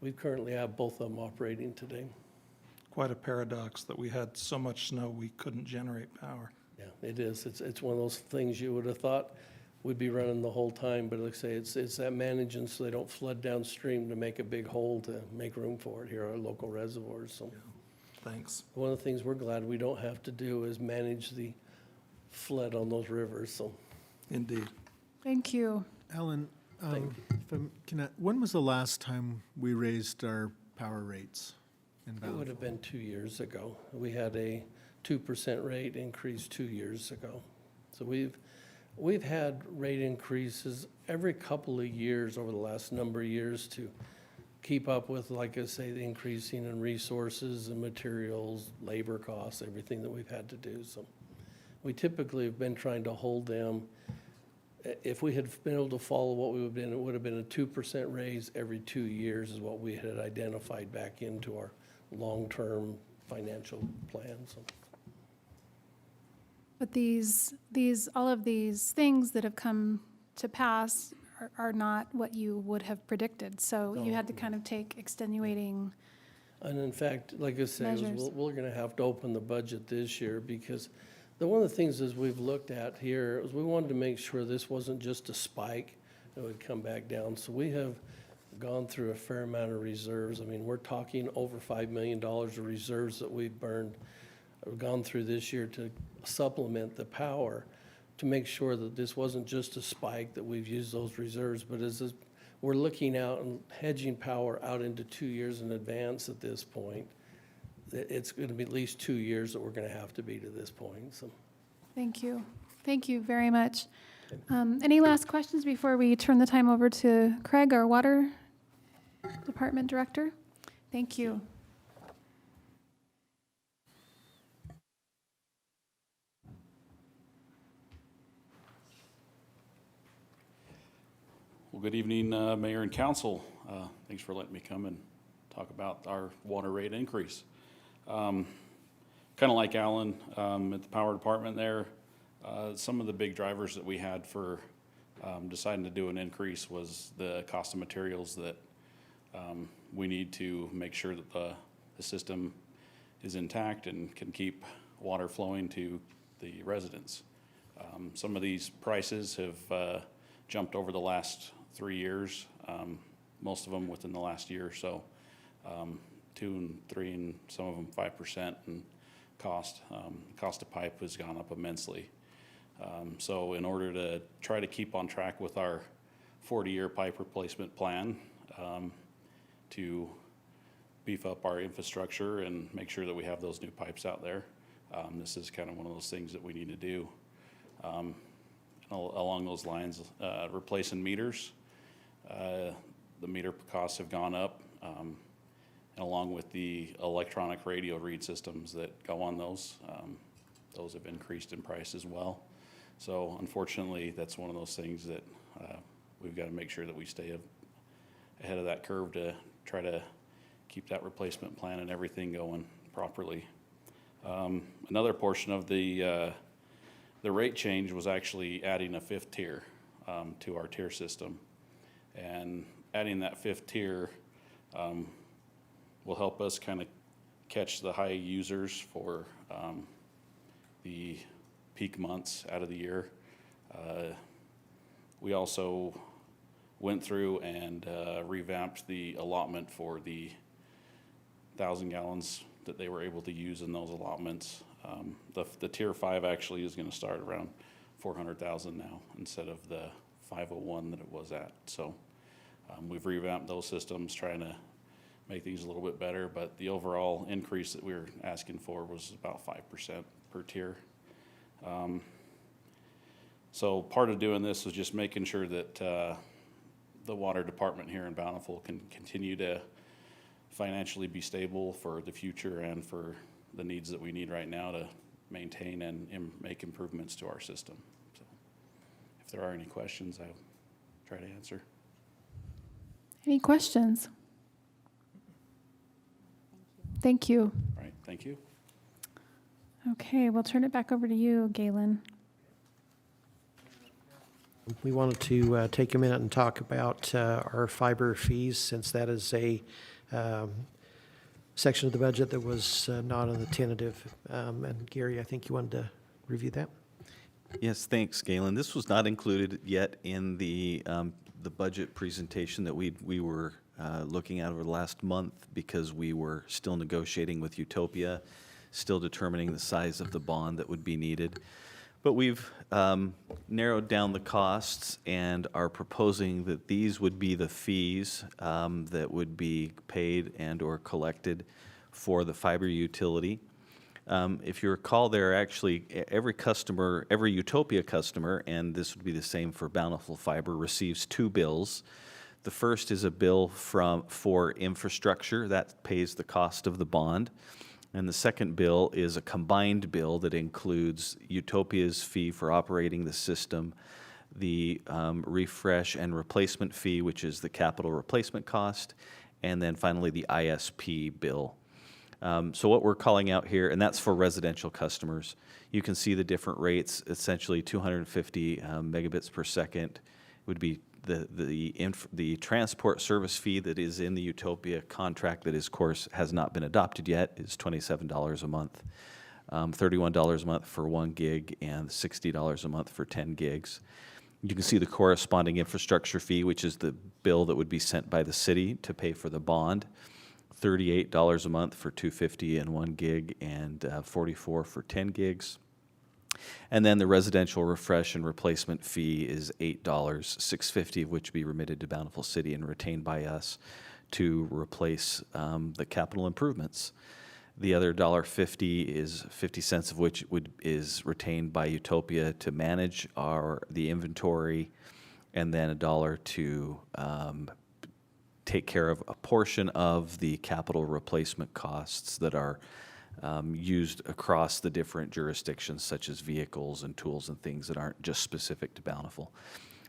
we currently have both of them operating today. Quite a paradox that we had so much snow we couldn't generate power. Yeah, it is. It's one of those things you would have thought would be running the whole time, but like I say, it's that managing so they don't flood downstream to make a big hole to make room for it here at our local reservoirs. So Thanks. one of the things we're glad we don't have to do is manage the flood on those rivers. So Indeed. Thank you. Alan, when was the last time we raised our power rates in it Bountiful? would have been 2 years ago. We had a 2% rate increase 2 years ago. So we've had rate increases every couple of years over the last number of years to keep up with, like I say, the increasing in resources and materials, labor costs, everything that we've had to do. So we typically have been trying to hold them. If we had been able to follow what we would have been, it would have been a 2% raise every 2 years is what we had identified back into our long-term financial plan. So But all of these things that have come to pass are not what you would have predicted. So you had to kind of take extenuating. And in fact, like I say, Measures. we're going to have to open the budget this year because one of the things is we've looked at here is we wanted to make sure this wasn't just a spike that would come back down. So we have gone through a fair amount of reserves. I mean, we're talking over $5 million of reserves that we've burned, gone through this year to supplement the power to make sure that this wasn't just a spike, that we've used those reserves, but we're looking out and hedging power out into 2 years in advance at this point. It's going to be at least 2 years that we're going to have to be to this point. So Thank you. Thank you very much. Any last questions before we turn the time over to Craig, our Water Department Director? Thank you. Well, good evening, Mayor and Council. Thanks for letting me come and talk about our water rate increase. Kind of like Alan at the Power Department there, some of the big drivers that we had for deciding to do an increase was the cost of materials that we need to make sure that the system is intact and can keep water flowing to the residents. Some of these prices have jumped over the last 3 years, most of them within the last year or so, 2 and 3 and some of them 5% in cost. Cost of pipe has gone up immensely. So in order to try to keep on track with our 40-year pipe replacement plan, to beef up our infrastructure and make sure that we have those new pipes out there, this is kind of one of those things that we need to do. Along those lines, replacing meters, the meter costs have gone up, and along with the electronic radio read systems that go on those have increased in price as well. So unfortunately, that's one of those things that we've got to make sure that we stay ahead of that curve to try to keep that replacement plan and everything going properly. Another portion of the rate change was actually adding a fifth tier to our tier system. And adding that fifth tier will help us kind of catch the high users for the peak months out of the year. We also went through and revamped the allotment for the 1,000 gallons that they were able to use in those allotments. The tier 5 actually is going to start around 400,000 now instead of the 501 that it was at. So we've revamped those systems, trying to make things a little bit better, but the overall increase that we were asking for was about 5% per tier. So part of doing this was just making sure that the water department here in Bountiful can continue to financially be stable for the future and for the needs that we need right now to maintain and make improvements to our system. So if there are any questions, I'll try to answer. Any questions? Thank you. All right, thank you. Okay, we'll turn it back over to you, Galen. We wanted to take a minute and talk about our fiber fees, since that is a section of the budget that was not on the tentative. And Gary, I think you wanted to review that? Yes, thanks, Galen. This was not included yet in the budget presentation that we were looking at over the last month, because we were still negotiating with Utopia, still determining the size of the bond that would be needed. But we've narrowed down the costs and are proposing that these would be the fees that would be paid and or collected for the fiber utility. If you recall, there are actually every Utopia customer, and this would be the same for Bountiful Fiber, receives two bills. The first is a bill for infrastructure that pays the cost of the bond. And the second bill is a combined bill that includes Utopia's fee for operating the system, the refresh and replacement fee, which is the capital replacement cost, and then finally the ISP bill. So what we're calling out here, and that's for residential customers, you can see the different rates. Essentially 250 megabits per second would be the transport service fee that is in the Utopia contract that is, of course, has not been adopted yet, is $27 a month, $31 a month for 1 gig, and $60 a month for 10 gigs. You can see the corresponding infrastructure fee, which is the bill that would be sent by the city to pay for the bond, $38 a month for 250 and 1 gig, and $44 for 10 gigs. And then the residential refresh and replacement fee is $8, $6.50 of which be remitted to Bountiful City and retained by us to replace the capital improvements. The other $1.50 is 50 cents of which is retained by Utopia to manage the inventory, and then $1 to take care of a portion of the capital replacement costs that are used across the different jurisdictions, such as vehicles and tools and things that aren't just specific to Bountiful.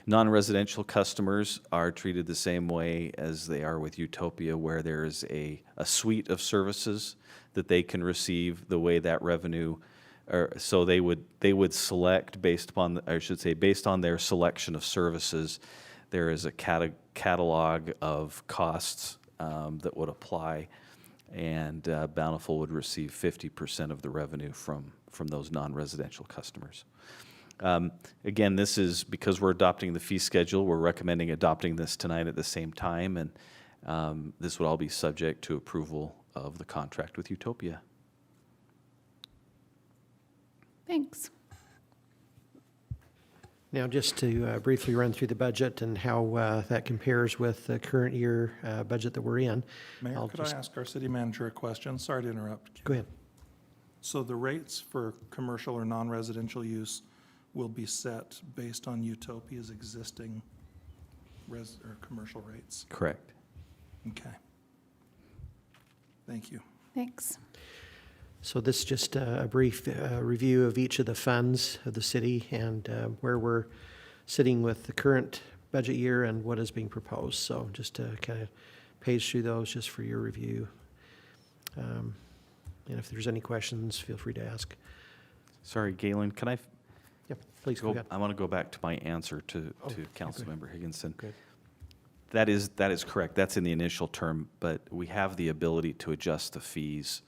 Non-residential customers are treated the same way as they are with Utopia, where there is a suite of services that they can receive. The way that revenue, so they would select based upon, I should say, based on their selection of services. There is a catalog of costs that would apply, and Bountiful would receive 50% of the revenue from those non-residential customers. Again, this is because we're adopting the fee schedule. We're recommending adopting this tonight at the same time, and this would all be subject to approval of the contract with Utopia. Thanks. Now, just to briefly run through the budget and how that compares with the current year budget that we're in. Mayor, could I ask our city manager a question? Sorry to interrupt. Go ahead. So the rates for commercial or non-residential use will be set based on Utopia's existing commercial rates? Correct. Okay. Thank you. Thanks. So this is just a brief review of each of the funds of the city and where we're sitting with the current budget year and what is being proposed. So just to kind of page through those just for your review. And if there's any questions, feel free to ask. Sorry, Galen, can I? Yep, please go ahead. I want to go back to my answer to Okay, Councilmember Higginson. Good. That is correct. That's in the initial term, but we have the ability to adjust the fees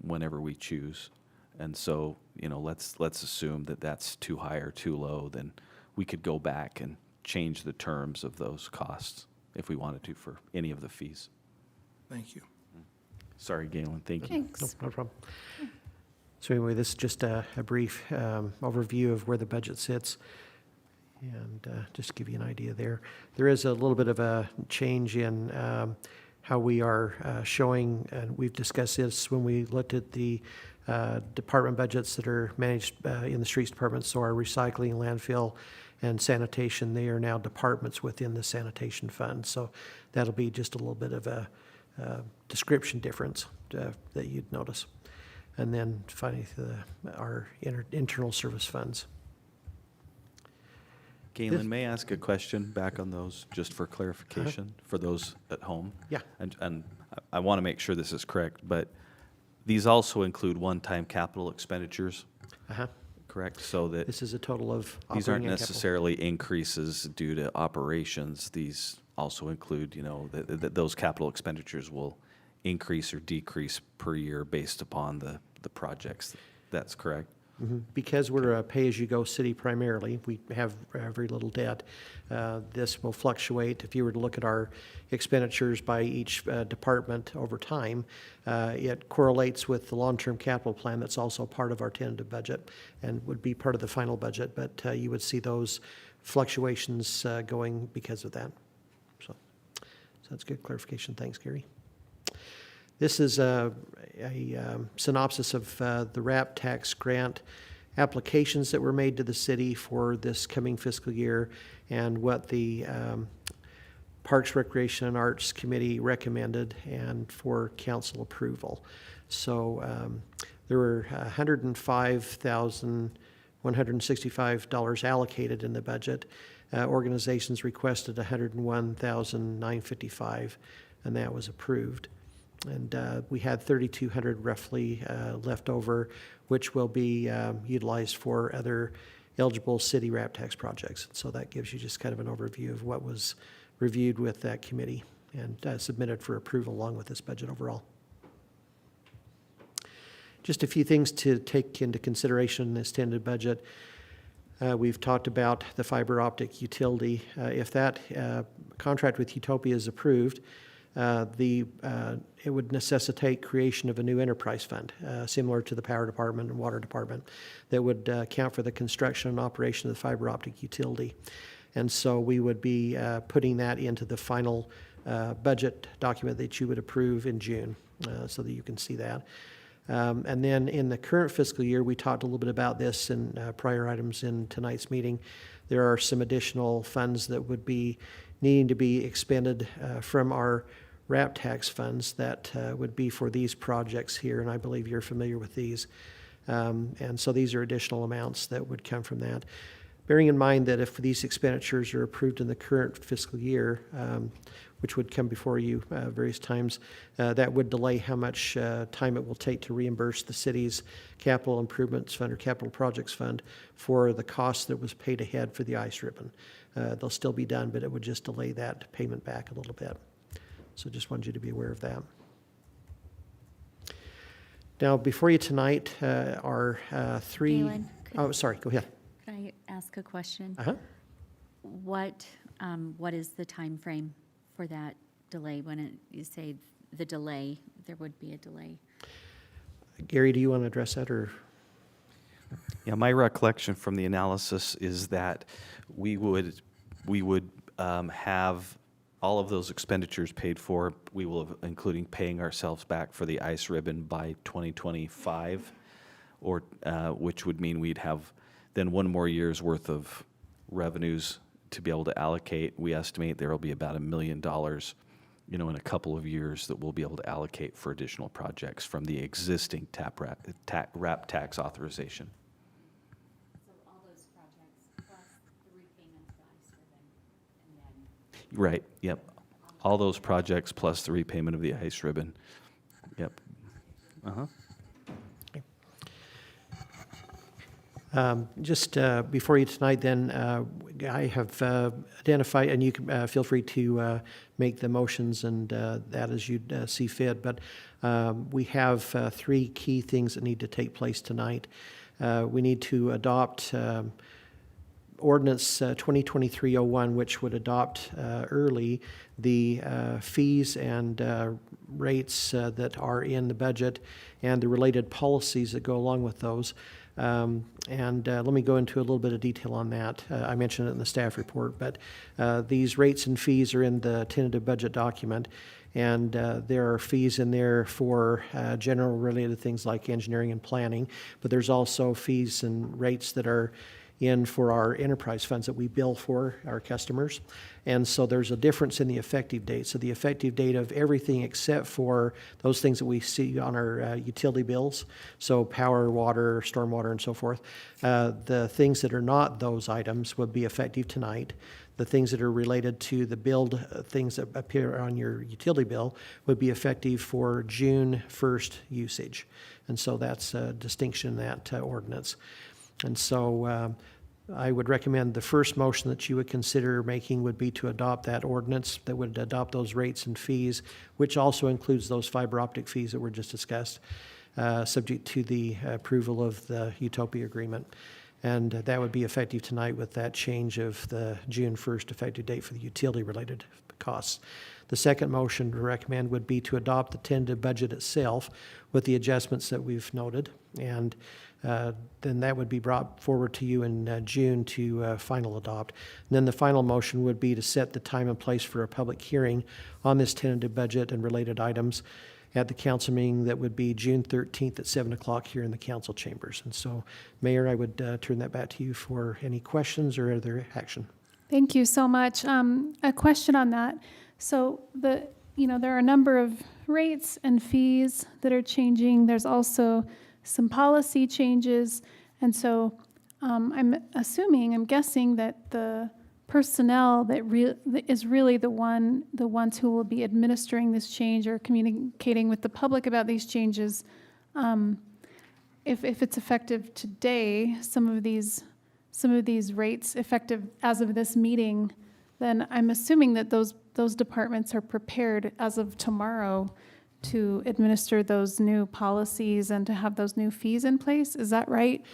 whenever we choose. And so, let's assume that that's too high or too low, then we could go back and change the terms of those costs if we wanted to for any of the fees. Thank you. Sorry, Galen, thank you. Thanks. No problem. So anyway, this is just a brief overview of where the budget sits, and just to give you an idea there. There is a little bit of a change in how we are showing, and we've discussed this when we looked at the department budgets that are managed in the streets department. So our recycling, landfill, and sanitation, they are now departments within the sanitation fund. So that'll be just a little bit of a description difference that you'd notice. And then finally, our internal service funds. Galen, may I ask a question back on those, just for clarification, for those at home? Yeah. And I want to make sure this is correct, but these also include one-time capital expenditures, correct? So that This is a total of these aren't operating and capital. necessarily increases due to operations. These also include, that those capital expenditures will increase or decrease per year based upon the projects. That's correct? Because we're a pay-as-you-go city primarily, we have very little debt. This will fluctuate. If you were to look at our expenditures by each department over time, it correlates with the long-term capital plan that's also part of our tentative budget and would be part of the final budget, but you would see those fluctuations going because of that. So that's good clarification. Thanks, Gary. This is a synopsis of the RAP tax grant applications that were made to the city for this coming fiscal year and what the Parks, Recreation, and Arts Committee recommended and for council approval. So there were $105,165 allocated in the budget. Organizations requested $101,955, and that was approved. And we had 3,200 roughly left over, which will be utilized for other eligible city RAP tax projects. So that gives you just kind of an overview of what was reviewed with that committee and submitted for approval along with this budget overall. Just a few things to take into consideration in this tentative budget. We've talked about the fiber optic utility. If that contract with Utopia is approved, it would necessitate creation of a new enterprise fund, similar to the power department and water department, that would account for the construction and operation of the fiber optic utility. And so we would be putting that into the final budget document that you would approve in June, so that you can see that. And then in the current fiscal year, we talked a little bit about this in prior items in tonight's meeting. There are some additional funds that would be needing to be expended from our RAP tax funds that would be for these projects here, and I believe you're familiar with these. And so these are additional amounts that would come from that. Bearing in mind that if these expenditures are approved in the current fiscal year, which would come before you various times, that would delay how much time it will take to reimburse the city's capital improvements fund or capital projects fund for the cost that was paid ahead for the ice ribbon. They'll still be done, but it would just delay that payment back a little bit. So just wanted you to be aware of that. Now, before you tonight are three... Galen, Oh, sorry, go ahead. Can I ask a question? Uh-huh. What is the time frame for that delay? When you say the delay, there would be a delay. Gary, do you want to address that, or? Yeah, my recollection from the analysis is that we would have all of those expenditures paid for. We will have, including paying ourselves back for the ice ribbon by 2025, or which would mean we'd have then one more year's worth of revenues to be able to allocate. We estimate there will be about $1 million in a couple of years that we'll be able to allocate for additional projects from the existing RAP tax authorization. So all those projects plus the repayment of the ice ribbon, and then Right, yep. All those projects plus the repayment of the ice ribbon. Yep. Uh-huh. Just before you tonight, then, I have identified, and you can feel free to make the motions and that as you see fit, but we have three key things that need to take place tonight. We need to adopt Ordinance 2023-01, which would adopt early the fees and rates that are in the budget and the related policies that go along with those. Let me go into a little bit of detail on that. I mentioned it in the staff report, but these rates and fees are in the tentative budget document, and there are fees in there for general related things like engineering and planning, but there's also fees and rates that are in for our enterprise funds that we bill for our customers. And so there's a difference in the effective date. So the effective date of everything except for those things that we see on our utility bills, so power, water, stormwater, and so forth, the things that are not those items would be effective tonight. The things that are related to the billed things that appear on your utility bill would be effective for June 1st usage. And so that's a distinction in that ordinance. And so I would recommend the first motion that you would consider making would be to adopt that ordinance that would adopt those rates and fees, which also includes those fiber optic fees that were just discussed, subject to the approval of the Utopia agreement. And that would be effective tonight with that change of the June 1st effective date for the utility-related costs. The second motion to recommend would be to adopt the tentative budget itself with the adjustments that we've noted. And then that would be brought forward to you in June to final adopt. And then the final motion would be to set the time and place for a public hearing on this tentative budget and related items at the council meeting that would be June 13th at 7 o'clock here in the council chambers. And so, Mayor, I would turn that back to you for any questions or other action. Thank you so much. A question on that. So there are a number of rates and fees that are changing. There's also some policy changes. And so I'm guessing that the personnel that is really the ones who will be administering this change or communicating with the public about these changes, if it's effective today, some of these rates effective as of this meeting, then I'm assuming that those departments are prepared as of tomorrow to administer those new policies and to have those new fees in place. Is that right?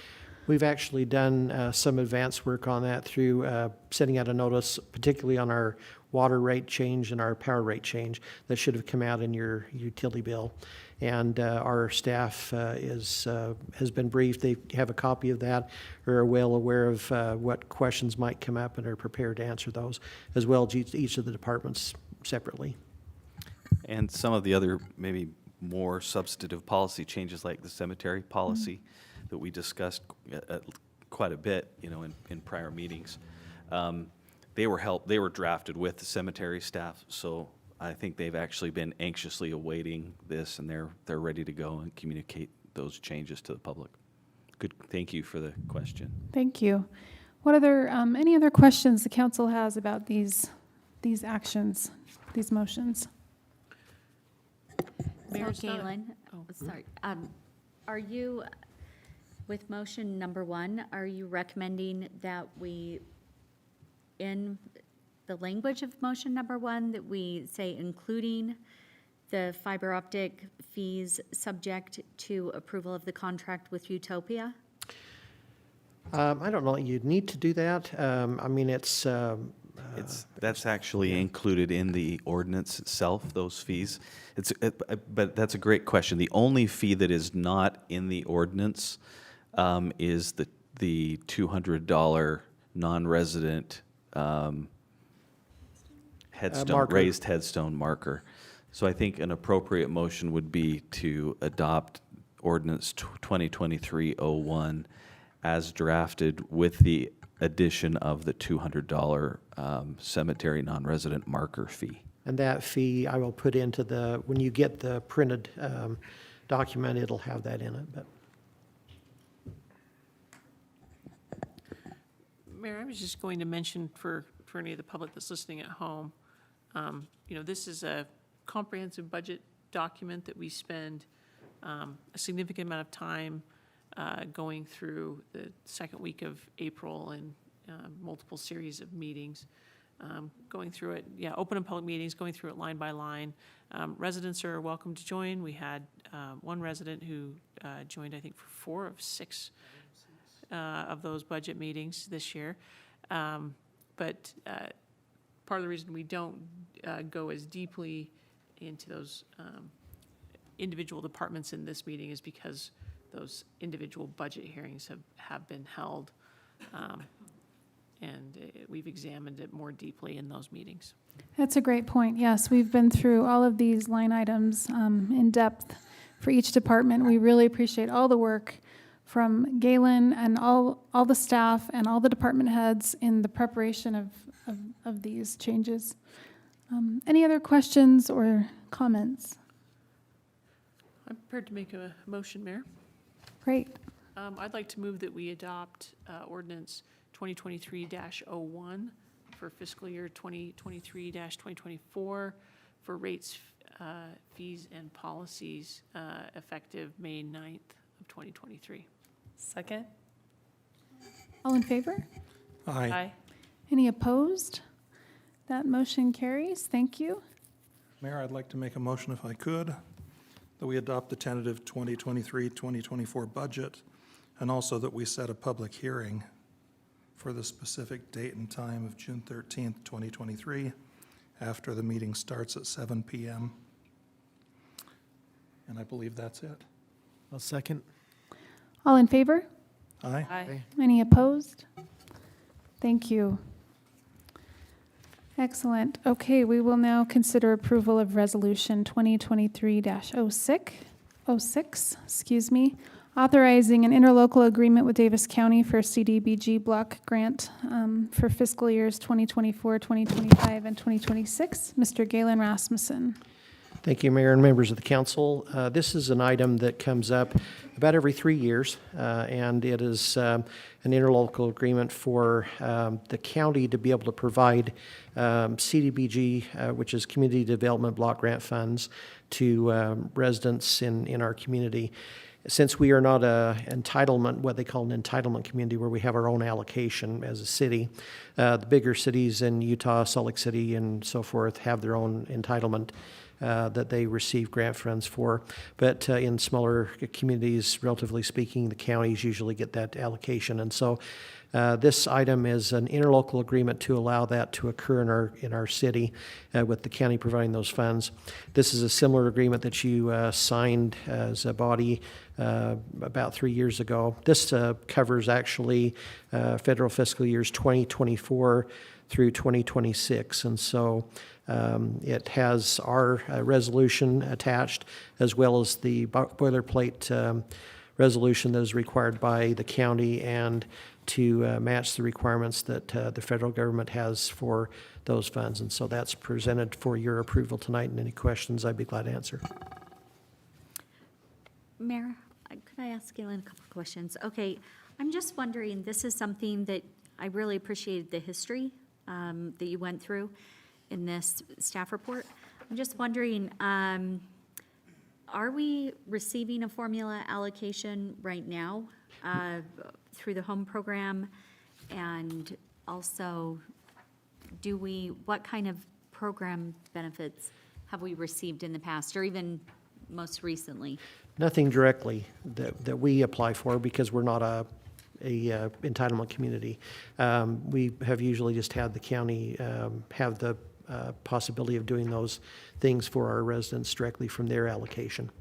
We've actually done some advanced work on that through sending out a notice, particularly on our water rate change and our power rate change that should have come out in your utility bill. And our staff has been briefed. They have a copy of that, are well aware of what questions might come up and are prepared to answer those, as well as each of the departments separately. And some of the other maybe more substantive policy changes like the cemetery policy that we discussed quite a bit, in prior meetings. They were drafted with the cemetery staff, so I think they've actually been anxiously awaiting this, and they're ready to go and communicate those changes to the public. Good, thank you for the question. Thank you. What other any other questions the council has about these actions, these motions? So Galen, sorry, are you, with motion number 1, are you recommending that we, in the language of motion number 1, that we say including the fiber optic fees subject to approval of the contract with Utopia? I don't know, you'd need to do that. That's actually included in the ordinance itself, those fees. But that's a great question. The only fee that is not in the ordinance is the $200 non-resident raised headstone marker. So I think an appropriate motion would be to adopt ordinance 2023-01 as drafted with the addition of the $200 cemetery non-resident marker fee. And that fee I will put into when you get the printed document, it'll have that in it. But Mayor, I was just going to mention for any of the public that's listening at home, this is a comprehensive budget document that we spend a significant amount of time going through the second week of April and multiple series of meetings, going through it, open and public meetings, going through it line by line. Residents are welcome to join. We had one resident who joined, I think, for 4 of 6 of those budget meetings this year. But part of the reason we don't go as deeply into those individual departments in this meeting is because those individual budget hearings have been held. And we've examined it more deeply in those meetings. That's a great point. Yes, we've been through all of these line items in depth for each department. We really appreciate all the work from Galen and all the staff and all the department heads in the preparation of these changes. Any other questions or comments? I'm prepared to make a motion, Mayor. Great. I'd like to move that we adopt ordinance 2023-01 for fiscal year 2023-2024 for rates, fees, and policies effective May 9th of 2023. Second? All in favor? Aye. Any opposed? That motion carries. Thank you. Mayor, I'd like to make a motion, if I could, that we adopt the tentative 2023-2024 budget, and also that we set a public hearing for the specific date and time of June 13th, 2023, after the meeting starts at 7 p.m. And I believe that's it. I'll second. All in favor? Aye. Aye. Any opposed? Thank you. Excellent. Okay, we will now consider approval of Resolution 2023-06, authorizing an interlocal agreement with Davis County for CDBG block grant for fiscal years 2024, 2025, and 2026. Mr. Galen Rasmussen. thank you, Mayor and members of the council. This is an item that comes up about every 3 years, and it is an interlocal agreement for the county to be able to provide CDBG, which is Community Development Block Grant Funds, to residents in our community. Since we are not what they call an entitlement community, where we have our own allocation as a city, the bigger cities in Utah, Salt Lake City, and so forth have their own entitlement that they receive grant funds for. But in smaller communities, relatively speaking, the counties usually get that allocation. And so this item is an interlocal agreement to allow that to occur in our city with the county providing those funds. This is a similar agreement that you signed as a body about 3 years ago. This covers actually federal fiscal years 2024 through 2026. And so it has our resolution attached, as well as the boilerplate resolution that is required by the county and to match the requirements that the federal government has for those funds. And so that's presented for your approval tonight, and any questions I'd be glad to answer. Mayor, could I ask Galen a couple of questions? Okay, I'm just wondering, this is something that I really appreciated the history that you went through in this staff report. I'm just wondering, are we receiving a formula allocation right now through the home program? And also, what kind of program benefits have we received in the past, or even most recently? Nothing directly that we apply for, because we're not a entitlement community. We have usually just had the county have the possibility of doing those things for our residents directly from their allocation.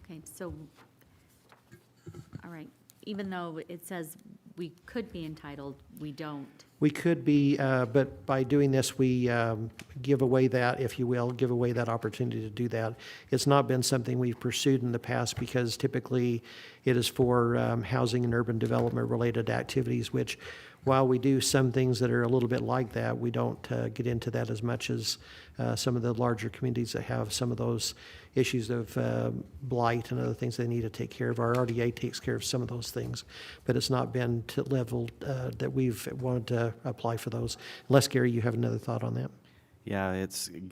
Okay, so, all right, even though it says we could be entitled, we don't. We could be, but by doing this, we give away that, if you will, give away that opportunity to do that. It's not been something we've pursued in the past, because typically it is for housing and urban development related activities, which while we do some things that are a little bit like that, we don't get into that as much as some of the larger communities that have some of those issues of blight and other things they need to take care of. Our RDA takes care of some of those things, but it's not been to level that we've wanted to apply for those. Unless, Gary, you have another thought on that? Yeah,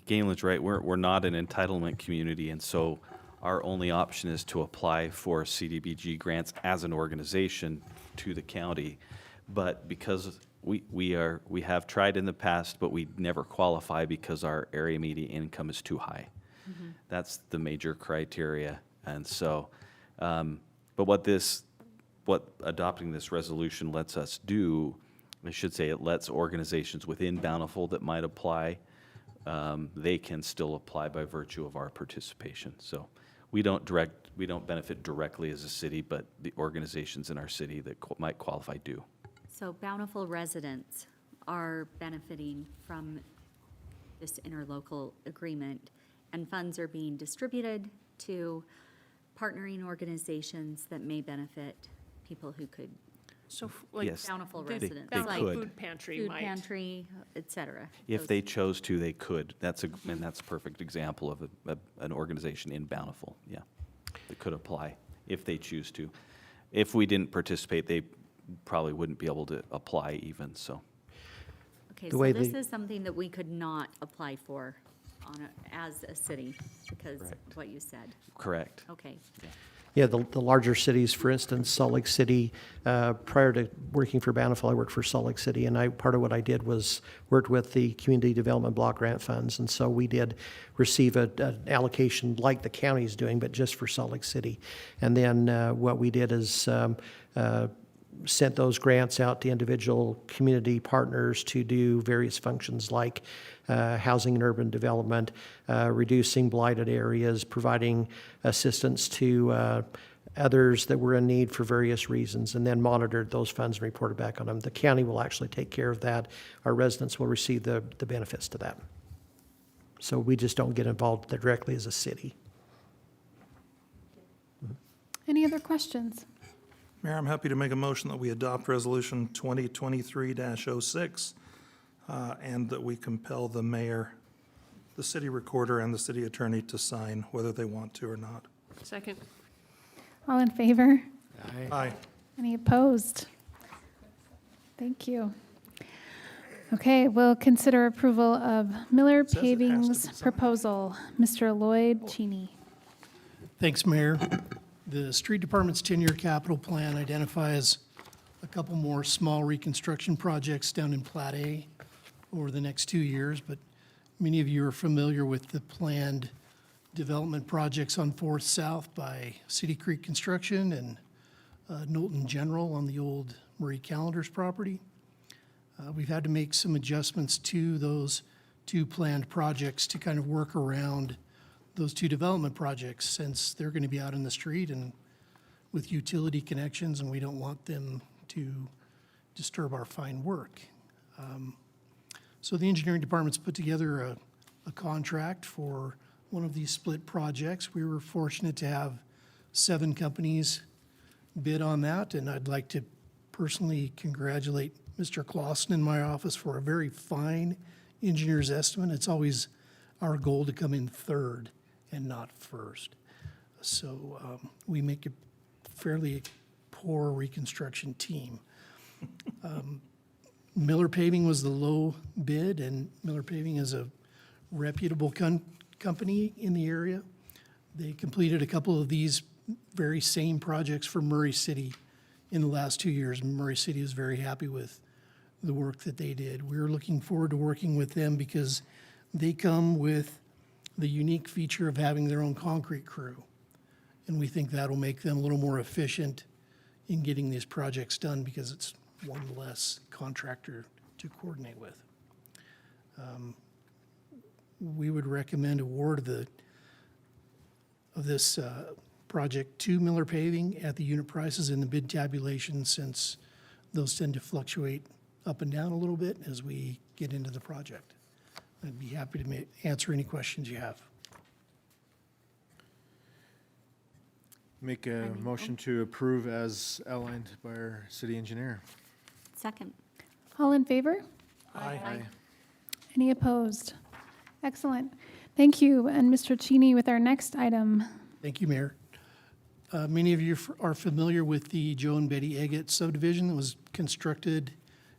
Galen's right. We're not an entitlement community, and so our only option is to apply for CDBG grants as an organization to the county. But because we have tried in the past, but we never qualify because our area median income is too high. That's the major criteria. And so, but what adopting this resolution lets us do, I should say, it lets organizations within Bountiful that might apply, they can still apply by virtue of our participation. So we don't benefit directly as a city, but the organizations in our city that might qualify do. So Bountiful residents are benefiting from this interlocal agreement, and funds are being distributed to partnering organizations that may benefit people who could, So like Yes. Bountiful the residents. they like could. Food pantry Food might. pantry, et cetera. If Those- they chose to, they could. And that's a perfect example of an organization in Bountiful, yeah. That could apply if they choose to. If we didn't participate, they probably wouldn't be able to apply even, so. Okay, the so way this they- is something that we could not apply for as a city because of Correct. what you said. Correct. Okay. Yeah, the larger cities, for instance, Salt Lake City, prior to working for Bountiful, I worked for Salt Lake City, and part of what I did was worked with the Community Development Block Grant Funds, and so we did receive an allocation like the county's doing, but just for Salt Lake City. And then what we did is sent those grants out to individual community partners to do various functions like housing and urban development, reducing blighted areas, providing assistance to others that were in need for various reasons, and then monitored those funds and reported back on them. The county will actually take care of that. Our residents will receive the benefits to that. So we just don't get involved directly as a city. Any other questions? Mayor, I'm happy to make a motion that we adopt Resolution 2023-06, and that we compel the mayor, the city recorder, and the city attorney to sign whether they want to or not. Second. All in favor? Aye. Any opposed? Thank you. Okay, we'll consider approval of Miller says it has to be Paving's signed. proposal. Mr. Lloyd Cheney. Thanks, Mayor. The street department's 10-year capital plan identifies a couple more small reconstruction projects down in Plat A over the next 2 years, but many of you are familiar with the planned development projects on 4th South by City Creek Construction and Knowlton General on the old Marie Callender's property. We've had to make some adjustments to those two planned projects to kind of work around those two development projects, since they're going to be out in the street and with utility connections, and we don't want them to disturb our fine work. So the engineering department's put together a contract for one of these split projects. We were fortunate to have 7 companies bid on that, and I'd like to personally congratulate Mr. Clausen in my office for a very fine engineer's estimate. It's always our goal to come in third and not first. So we make a fairly poor reconstruction team. Miller Paving was the low bid, and Miller Paving is a reputable company in the area. They completed a couple of these very same projects for Murray City in the last 2 years. Murray City is very happy with the work that they did. We're looking forward to working with them because they come with the unique feature of having their own concrete crew. And we think that'll make them a little more efficient in getting these projects done because it's one less contractor to coordinate with. We would recommend award of this project to Miller Paving at the unit prices in the bid tabulation, since those tend to fluctuate up and down a little bit as we get into the project. I'd be happy to answer any questions you have. Make a motion to approve as outlined by our city engineer. Second. All in favor? Aye. Any opposed? Excellent. Thank you. And Mr. Cheney with our next item. Thank you, Mayor. Many of you are familiar with the Joe and Betty Eggett subdivision that was constructed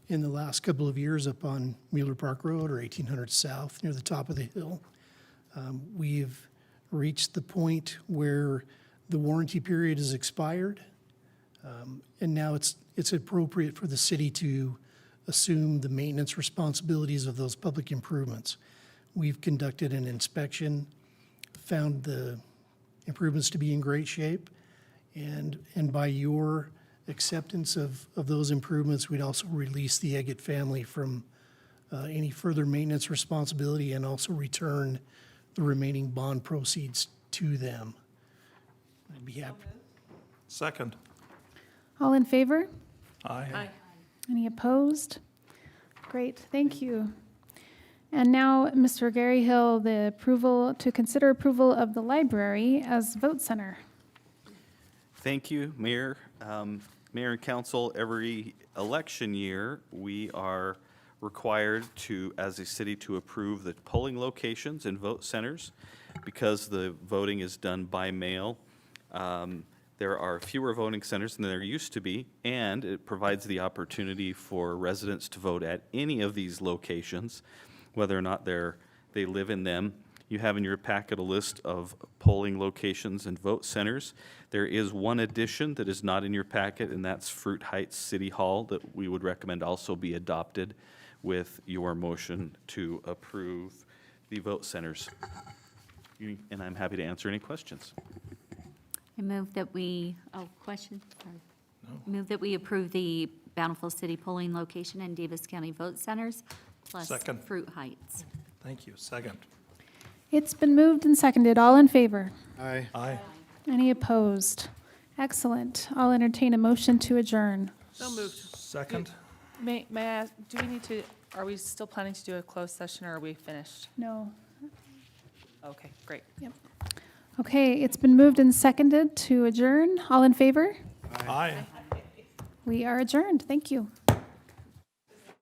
in the last couple of years up on Mueller Park Road or 1800 South near the top of the hill. We've reached the point where the warranty period has expired, and now it's appropriate for the city to assume the maintenance responsibilities of those public improvements. We've conducted an inspection, found the improvements to be in great shape, and by your acceptance of those improvements, we'd also release the Eggett family from any further maintenance responsibility and also return the remaining bond proceeds to them. I'd be happy. Second. All in favor? Aye. Any opposed? Great, thank you. And now, Mr. Gary Hill, the approval, to consider approval of the library as vote center. Thank you, Mayor. Mayor and council, every election year, we are required to, as a city, to approve the polling locations and vote centers. Because the voting is done by mail, there are fewer voting centers than there used to be, and it provides the opportunity for residents to vote at any of these locations, whether or not they live in them. You have in your packet a list of polling locations and vote centers. There is one addition that is not in your packet, and that's Fruit Heights City Hall that we would recommend also be adopted with your motion to approve the vote centers. And I'm happy to answer any questions. I move that we, question? Sorry. Move that we approve the Bountiful City polling location and Davis County vote centers plus Second. Fruit Heights. Thank you. Second. It's been moved and seconded. All in favor? Aye. Aye. Any opposed? Excellent. I'll entertain a motion to adjourn. So moved. Second. May I ask, do we need to, are we still planning to do a closed session or are we finished? No. Okay, great. Okay, it's been moved and seconded to adjourn. All in favor? Aye. We are adjourned. Thank you.